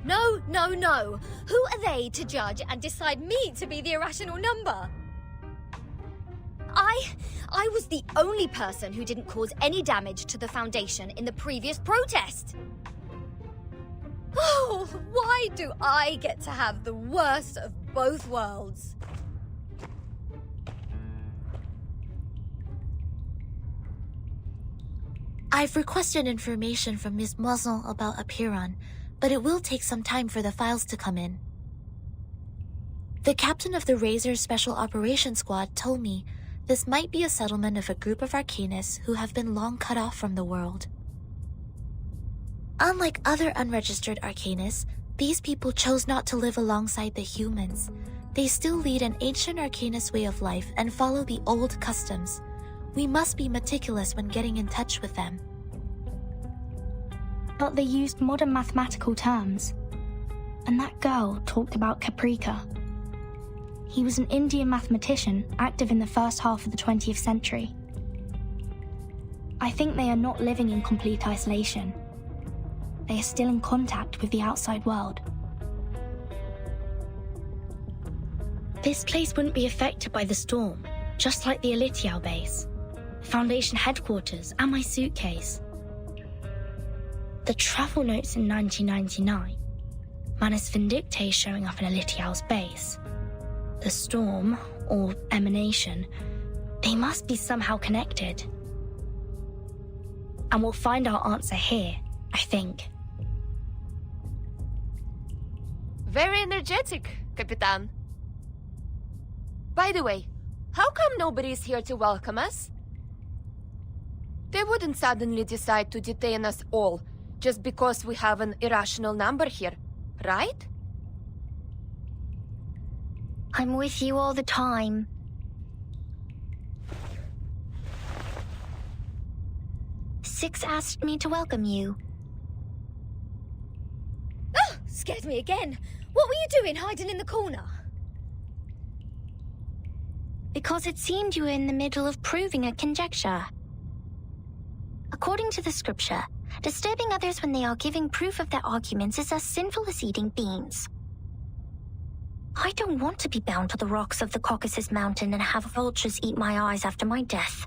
No, no, no. Who are they to judge and decide me to be the irrational number? I was the only person who didn't cause any damage to the Foundation in the previous protest. Oh, why do I get to have the worst of both worlds? I've requested information from Ms. Moisson about Apiron, but it will take some time for the files to come in. The captain of the Razor Special Operations Squad told me this might be a settlement of a group of Arcanists who have been long cut off from the world. Unlike other unregistered Arcanists, these people chose not to live alongside the humans. They still lead an ancient Arcanist way of life and follow the old customs. We must be meticulous when getting in touch with them. But they used modern mathematical terms. And that girl talked about Caprica. He was an Indian mathematician active in the first half of the 20th century. I think they are not living in complete isolation. They are still in contact with the outside world. This place wouldn't be affected by the storm, just like the Elitiao base, Foundation headquarters, and my suitcase. The travel notes in 1999, Manus Vindictae showing up in Elitiao's base, the storm, or emanation, they must be somehow connected. And we'll find our answer here, I think. Very energetic, Capitan. By the way, how come nobody's here to welcome us? They wouldn't suddenly decide to detain us all just because we have an irrational number here, right? I'm with you all the time. Six asked me to welcome you. Oh, scared me again. What were you doing hiding in the corner? Because it seemed you were in the middle of proving a conjecture. According to the scripture, disturbing others when they are giving proof of their arguments is as sinful as eating beans. I don't want to be bound to the rocks of the Caucasus Mountain and have vultures eat my eyes after my death.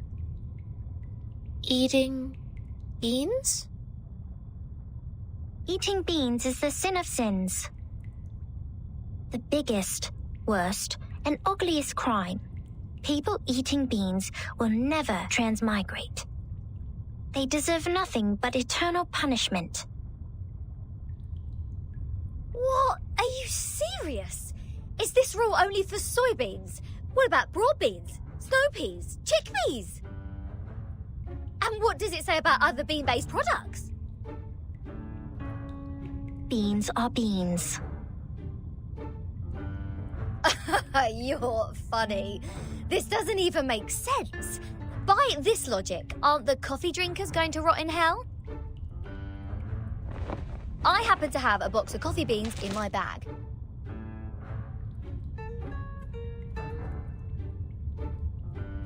Eating beans? Eating beans is the sin of sins. The biggest, worst, and ugliest crime. People eating beans will never transmigrate. They deserve nothing but eternal punishment. What? Are you serious? Is this rule only for soybeans? What about broad beans, snow peas, chickpeas? And what does it say about other bean-based products? Beans are beans. You're funny. This doesn't even make sense. By this logic, aren't the coffee drinkers going to rot in hell? I happen to have a box of coffee beans in my bag.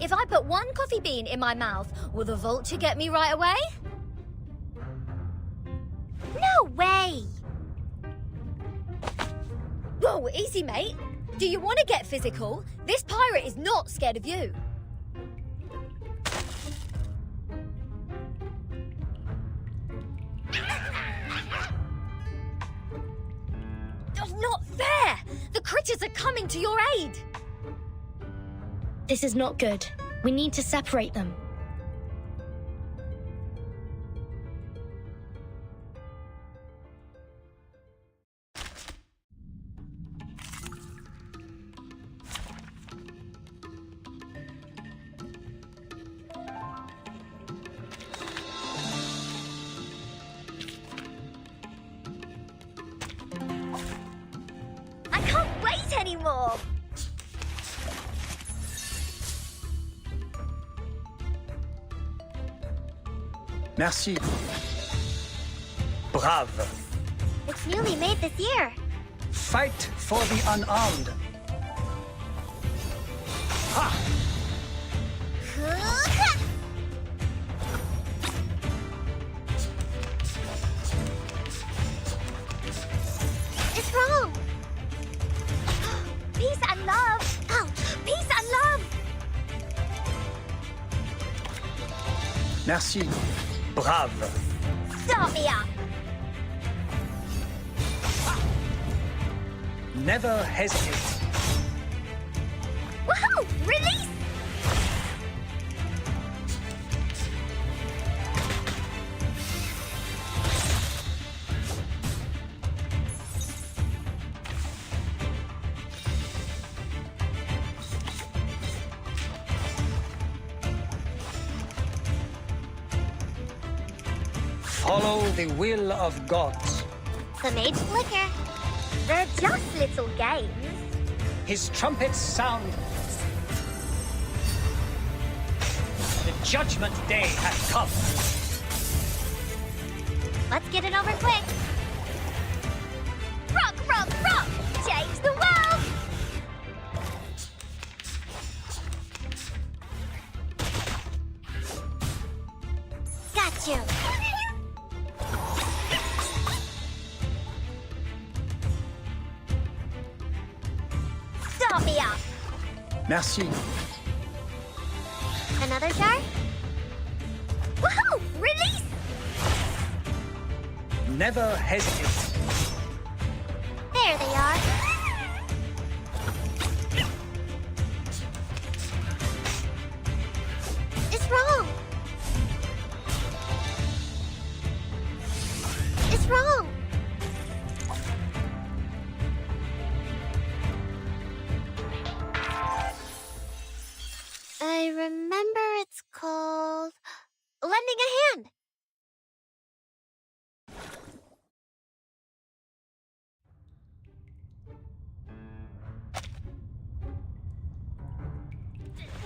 If I put one coffee bean in my mouth, will the vulture get me right away? No way! Whoa, easy, mate. Do you want to get physical? This pirate is not scared of you. That's not fair! The critters are coming to your aid! This is not good. We need to separate them. I can't wait anymore! Merci. Brave. It's newly made this year. Fight for the unarmed. Ha! It's wrong. Peace and love. Oh, peace and love. Merci. Brave. Start me up! Never hesitate. Woohoo! Release! Follow the will of gods. The maids flicker. They're just little games. His trumpets sound. The judgment day has come. Let's get it over quick. Rock, rock, rock! Change the world! Got you. Start me up! Merci. Another jar? Woohoo! Release! Never hesitate. There they are. It's wrong. It's wrong. I remember it's called lending a hand.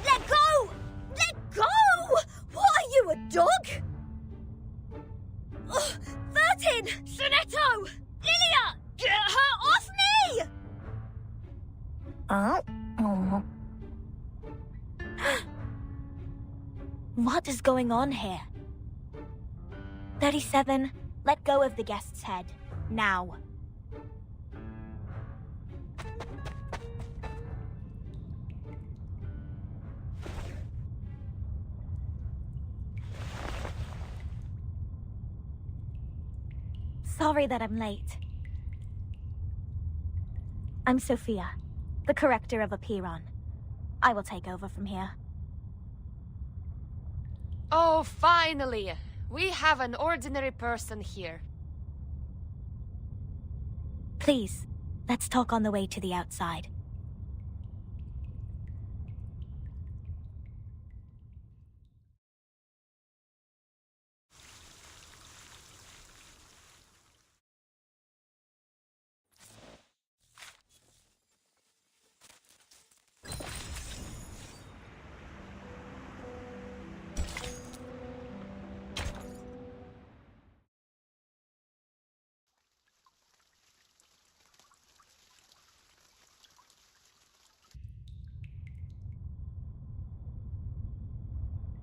Let go! Let go! What are you, a dog? Ugh, Vertin! Sonetto! Lilia! Get her off me! What is going on here? 37, let go of the guest's head. Now. Sorry that I'm late. I'm Sophia, the corrector of Apiron. I will take over from here. Oh, finally! We have an ordinary person here. Please, let's talk on the way to the outside.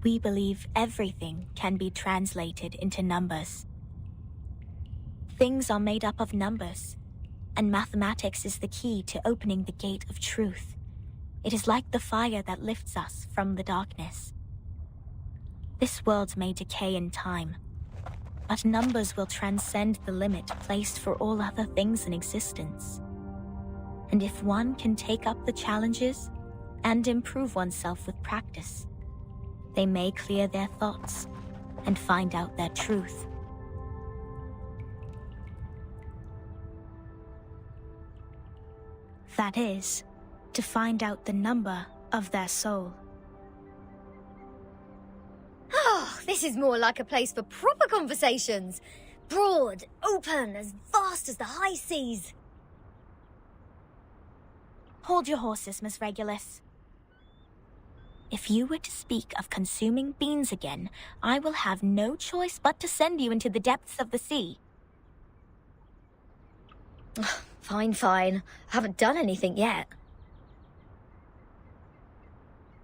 We believe everything can be translated into numbers. Things are made up of numbers, and mathematics is the key to opening the gate of truth. It is like the fire that lifts us from the darkness. This world may decay in time, but numbers will transcend the limit placed for all other things in existence. And if one can take up the challenges and improve oneself with practice, they may clear their thoughts and find out their truth. That is, to find out the number of their soul. Oh, this is more like a place for proper conversations. Broad, open, as vast as the high seas. Hold your horses, Miss Regulus. If you were to speak of consuming beans again, I will have no choice but to send you into the depths of the sea. Fine, fine. I haven't done anything yet.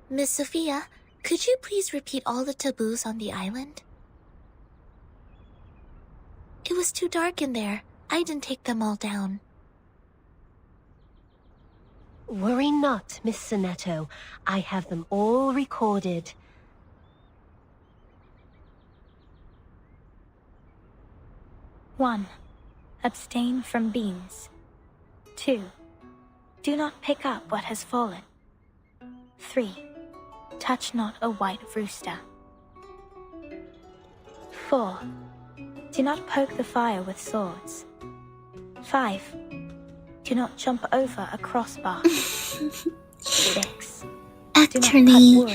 Miss Sophia, could you please repeat all the taboos on the island? It was too dark in there. I didn't take them all down. Worry not, Miss Sonetto. I have them all recorded. One, abstain from beans. 2, do not pick up what has fallen. 3, touch not a white rooster. 4, do not poke the fire with swords. 5, do not jump over a crossbar. 6, Actually,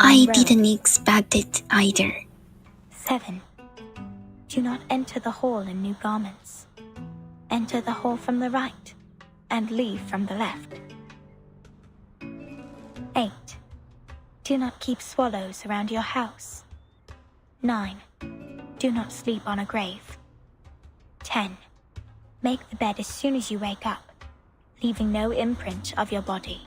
I didn't expect it either. 7, do not enter the hall in new garments. Enter the hall from the right and leave from the left. 8, do not keep swallows around your house. 9, do not sleep on a grave. 10, make the bed as soon as you wake up, leaving no imprint of your body.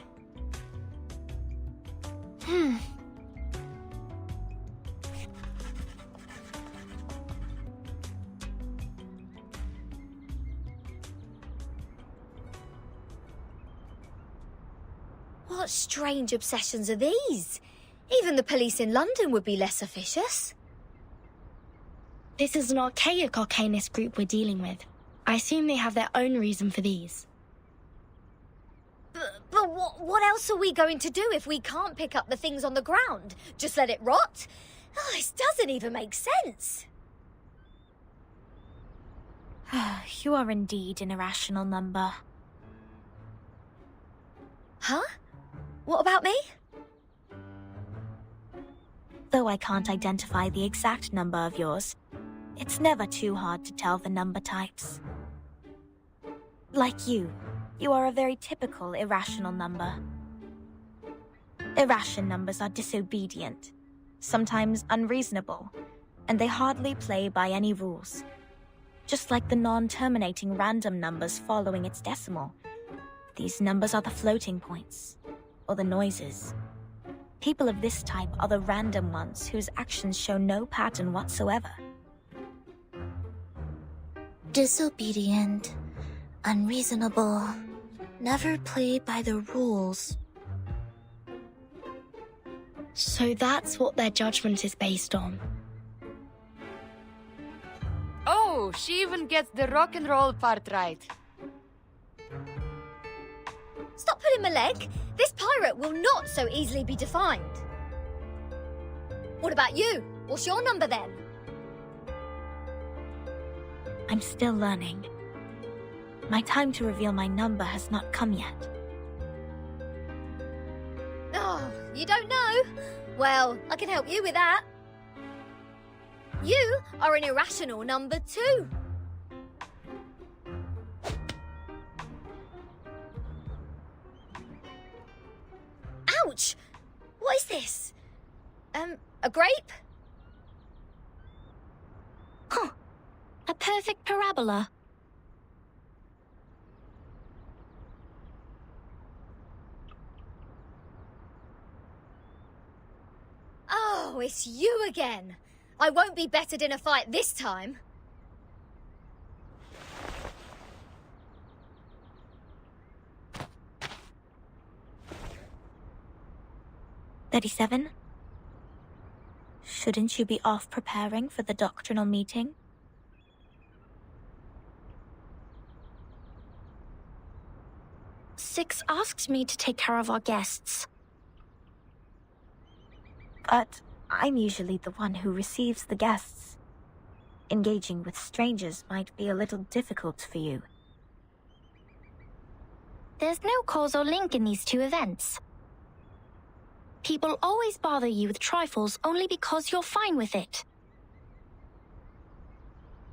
What strange obsessions are these? Even the police in London would be less officious. This is an archaic arcanist group we're dealing with. I assume they have their own reason for these. But what else are we going to do if we can't pick up the things on the ground? Just let it rot? Oh, this doesn't even make sense. You are indeed an irrational number. Huh? What about me? Though I can't identify the exact number of yours, it's never too hard to tell the number types. Like you are a very typical irrational number. Irrational numbers are disobedient, sometimes unreasonable, and they hardly play by any rules. Just like the non-terminating random numbers following its decimal, these numbers are the floating points, or the noises. People of this type are the random ones whose actions show no pattern whatsoever. Disobedient, unreasonable, never play by the rules. So that's what their judgment is based on. Oh, she even gets the rock and roll part right. Stop pulling my leg. This pirate will not so easily be defined. What about you? What's your number then? I'm still learning. My time to reveal my number has not come yet. Oh, you don't know? Well, I can help you with that. You are an irrational number 2. Ouch! What is this? A grape? Huh. A perfect parabola. Oh, Oh, it's you again. I won't be bettered in a fight this time. "37? Shouldn't you be off preparing for the doctrinal meeting?" Six asked me to take care of our guests. But I'm usually the one who receives the guests. Engaging with strangers might be a little difficult for you. There's no causal link in these two events. People always bother you with trifles only because you're fine with it.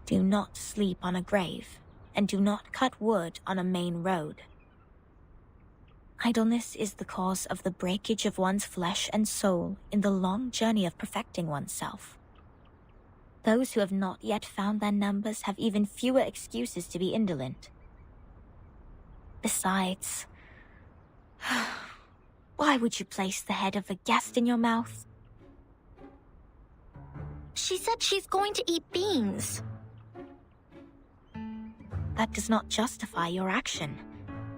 Do not sleep on a grave, and do not cut wood on a main road. Idleness is the cause of the breakage of one's flesh and soul in the long journey of perfecting oneself. Those who have not yet found their numbers have even fewer excuses to be indolent. Besides, why would you place the head of a guest in your mouth? She said she's going to eat beans. That does not justify your action.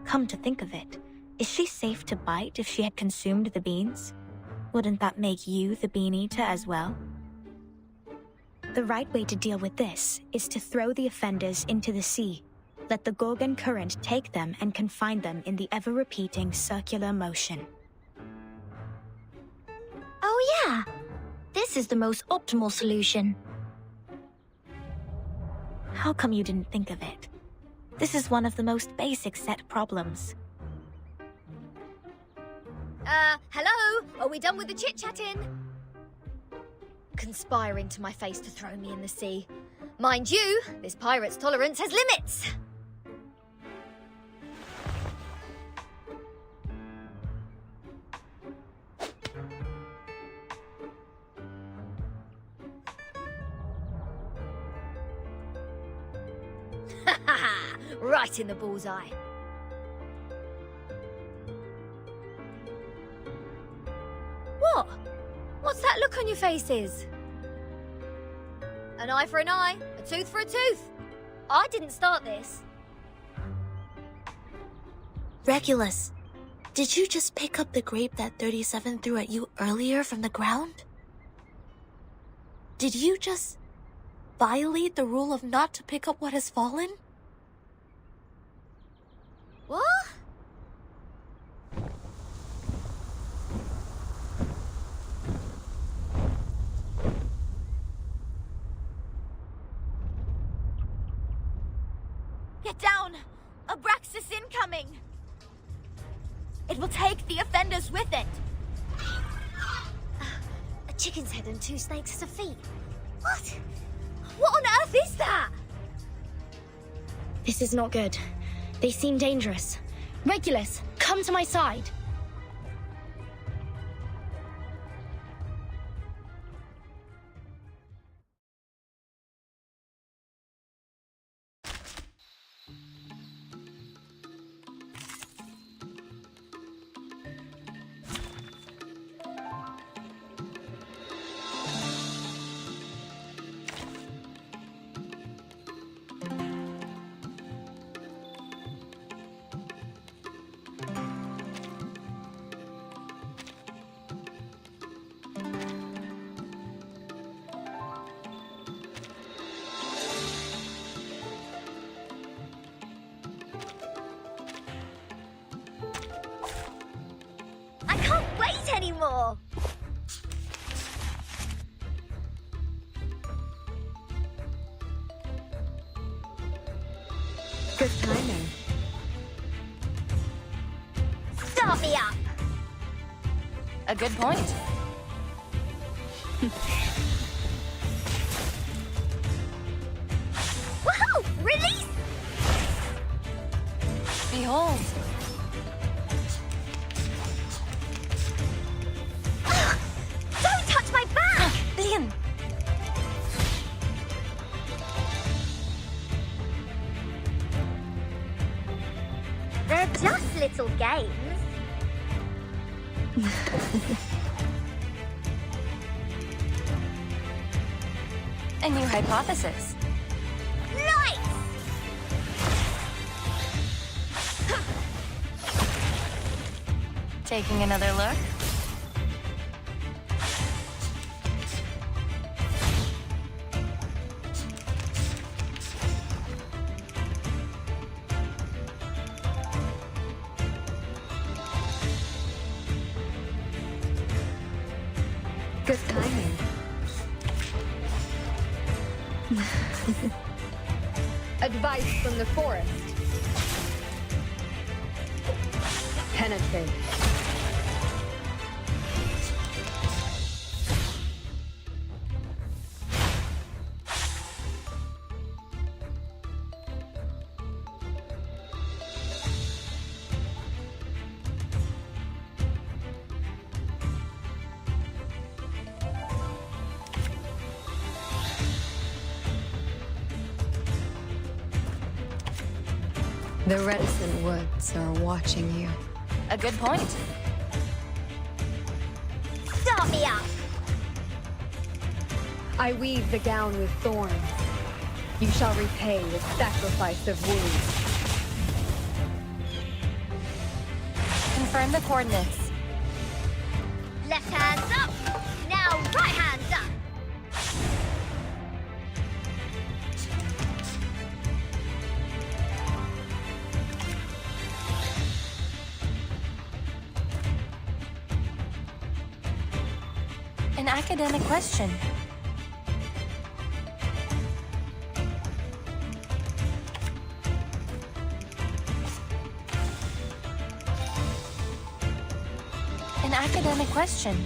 Come to think of it, is she safe to bite if she had consumed the beans? Wouldn't that make you the bean eater as well? The right way to deal with this is to throw the offenders into the sea. Let the Gorgon current take them and confine them in the ever-repeating circular motion. Oh yeah, this is the most optimal solution. How come you didn't think of it? This is one of the most basic set problems. Hello? Are we done with the chit-chatting? Conspiring to my face to throw me in the sea. Mind you, this pirate's tolerance has limits. Right in the bullseye. What? What's that look on your faces? An eye for an eye, a tooth for a tooth. I didn't start this. Regulus, did you just pick up the grape that 37 threw at you earlier from the ground? Did you just violate the rule of not to pick up what has fallen? What? Get down! Abraxas incoming! It will take the offenders with it! A chicken's head and two snakes as a feet. What? What on earth is that? This is not good. They seem dangerous. Regulus, come to my side. I can't wait anymore. Good timing. Start me up. A good point. Woohoo! Release! Behold. Don't touch my back! Bien. They're just little games. A new hypothesis. Nice! Taking another look. Good timing. Advice from the forest. Penetrate. The reticent woods are watching you. A good point. Start me up! I weave the gown with thorns. You shall repay with sacrifice of wounds. Confirm the coordinates. Left hand's up! Now right hand's up! An academic question. An academic question.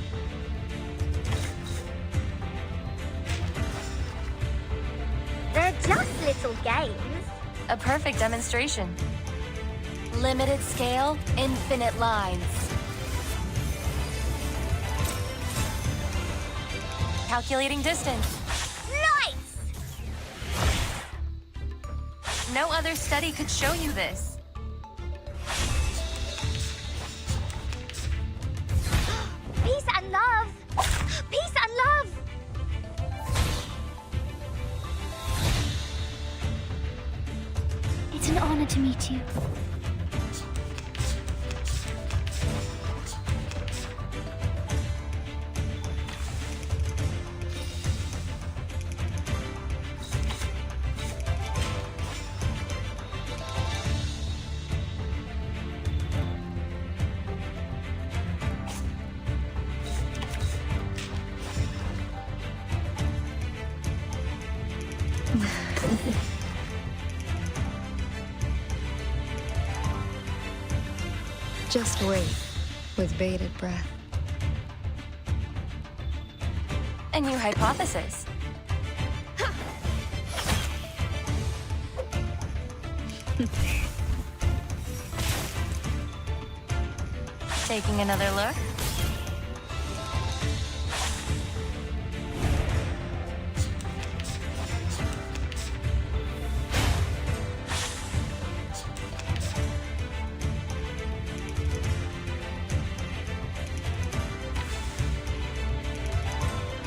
They're just little games. A perfect demonstration. Limited scale, infinite lines. Calculating distance. Nice! No other study could show you this. Peace and love! Peace and love! It's an honor to meet you. Just wait, with bated breath. A new hypothesis. Taking another look.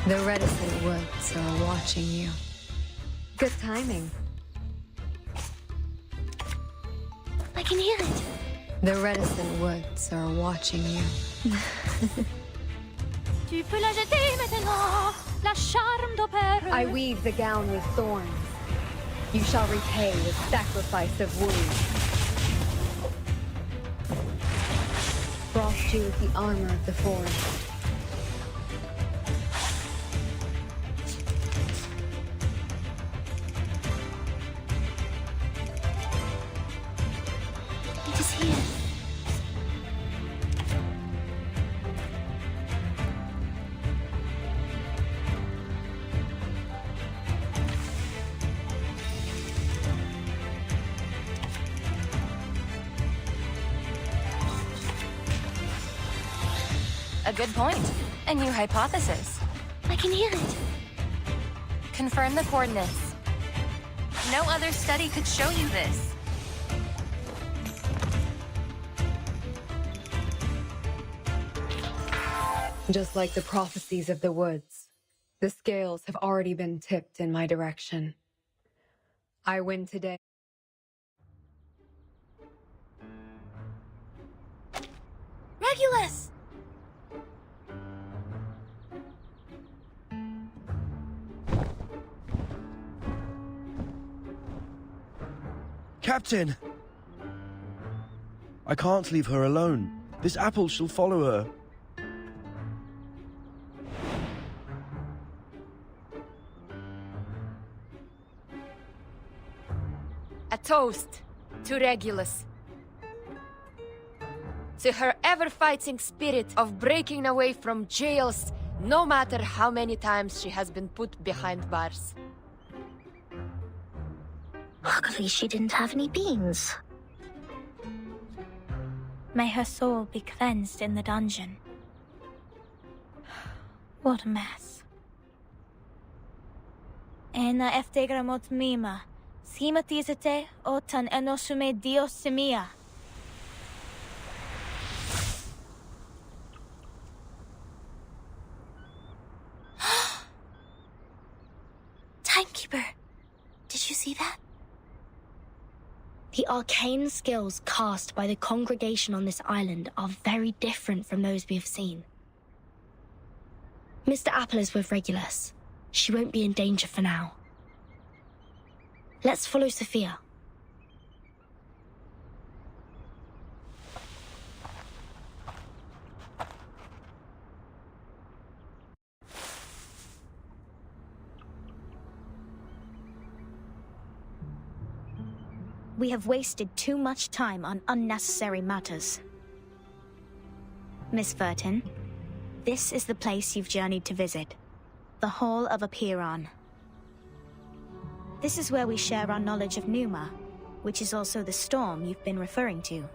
The reticent woods are watching you. Good timing. I can hear it. The reticent woods are watching you. Tu peux la jeter maintenant, la charme d'opéra. I weave the gown with thorns. You shall repay with sacrifice of wounds. Frost you with the armor of the forest. It is here. A good point. A new hypothesis. I can hear it. Confirm the coordinates. No other study could show you this. Just like the prophecies of the woods. The scales have already been tipped in my direction. I win today. Regulus! Captain! I can't leave her alone. This apple shall follow her. A toast to Regulus. To her ever-fighting spirit of breaking away from jails, no matter how many times she has been put behind bars. Luckily, she didn't have any beans. May her soul be cleansed in the dungeon. What a mess. Ena eftegramot mima, schematizete otan enosume diosemia. Timekeeper, did you see that? The arcane skills cast by the congregation on this island are very different from those we have seen. Mr. Apple is with Regulus. She won't be in danger for now. Let's follow Sophia. We have wasted too much time on unnecessary matters. Miss Furton, this is the place you've journeyed to visit. The Hall of Apiron. This is where we share our knowledge of Numa, which is also the storm you've been referring to.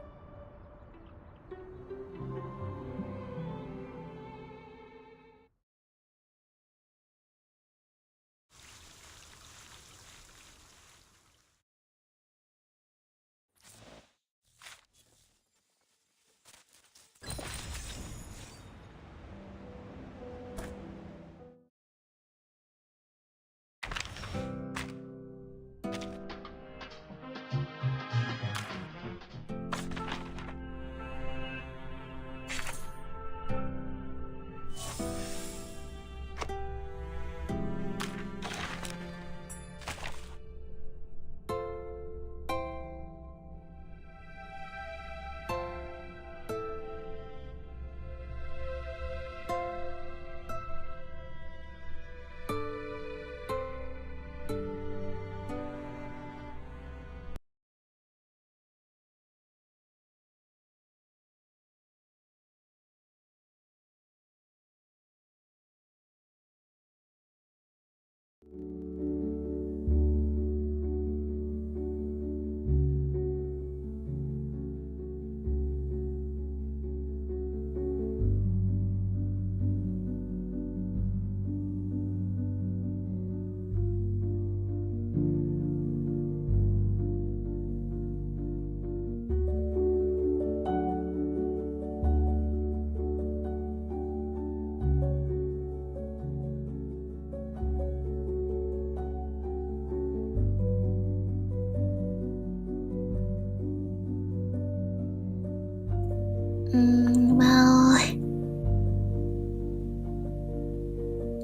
Well,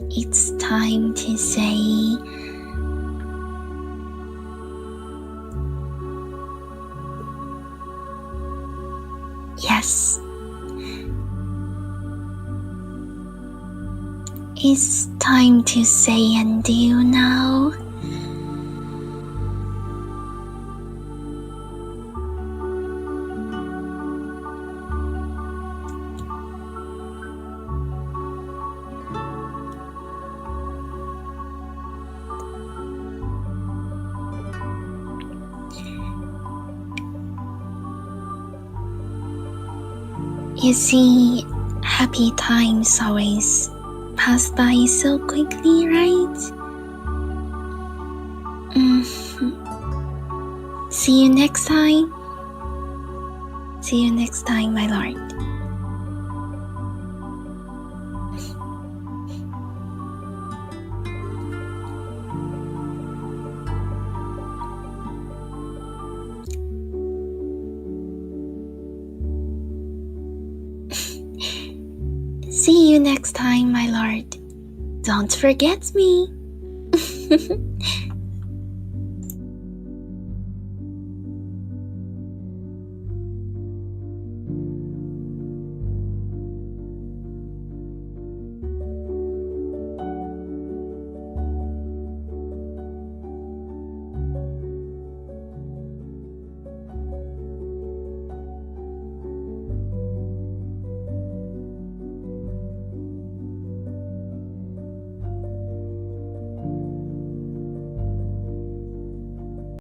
it's time to say yes. It's time to say adieu now. You see, happy times always pass by so quickly, right? See you next time. See you next time, my lord. See you next time, my lord. Don't forget me.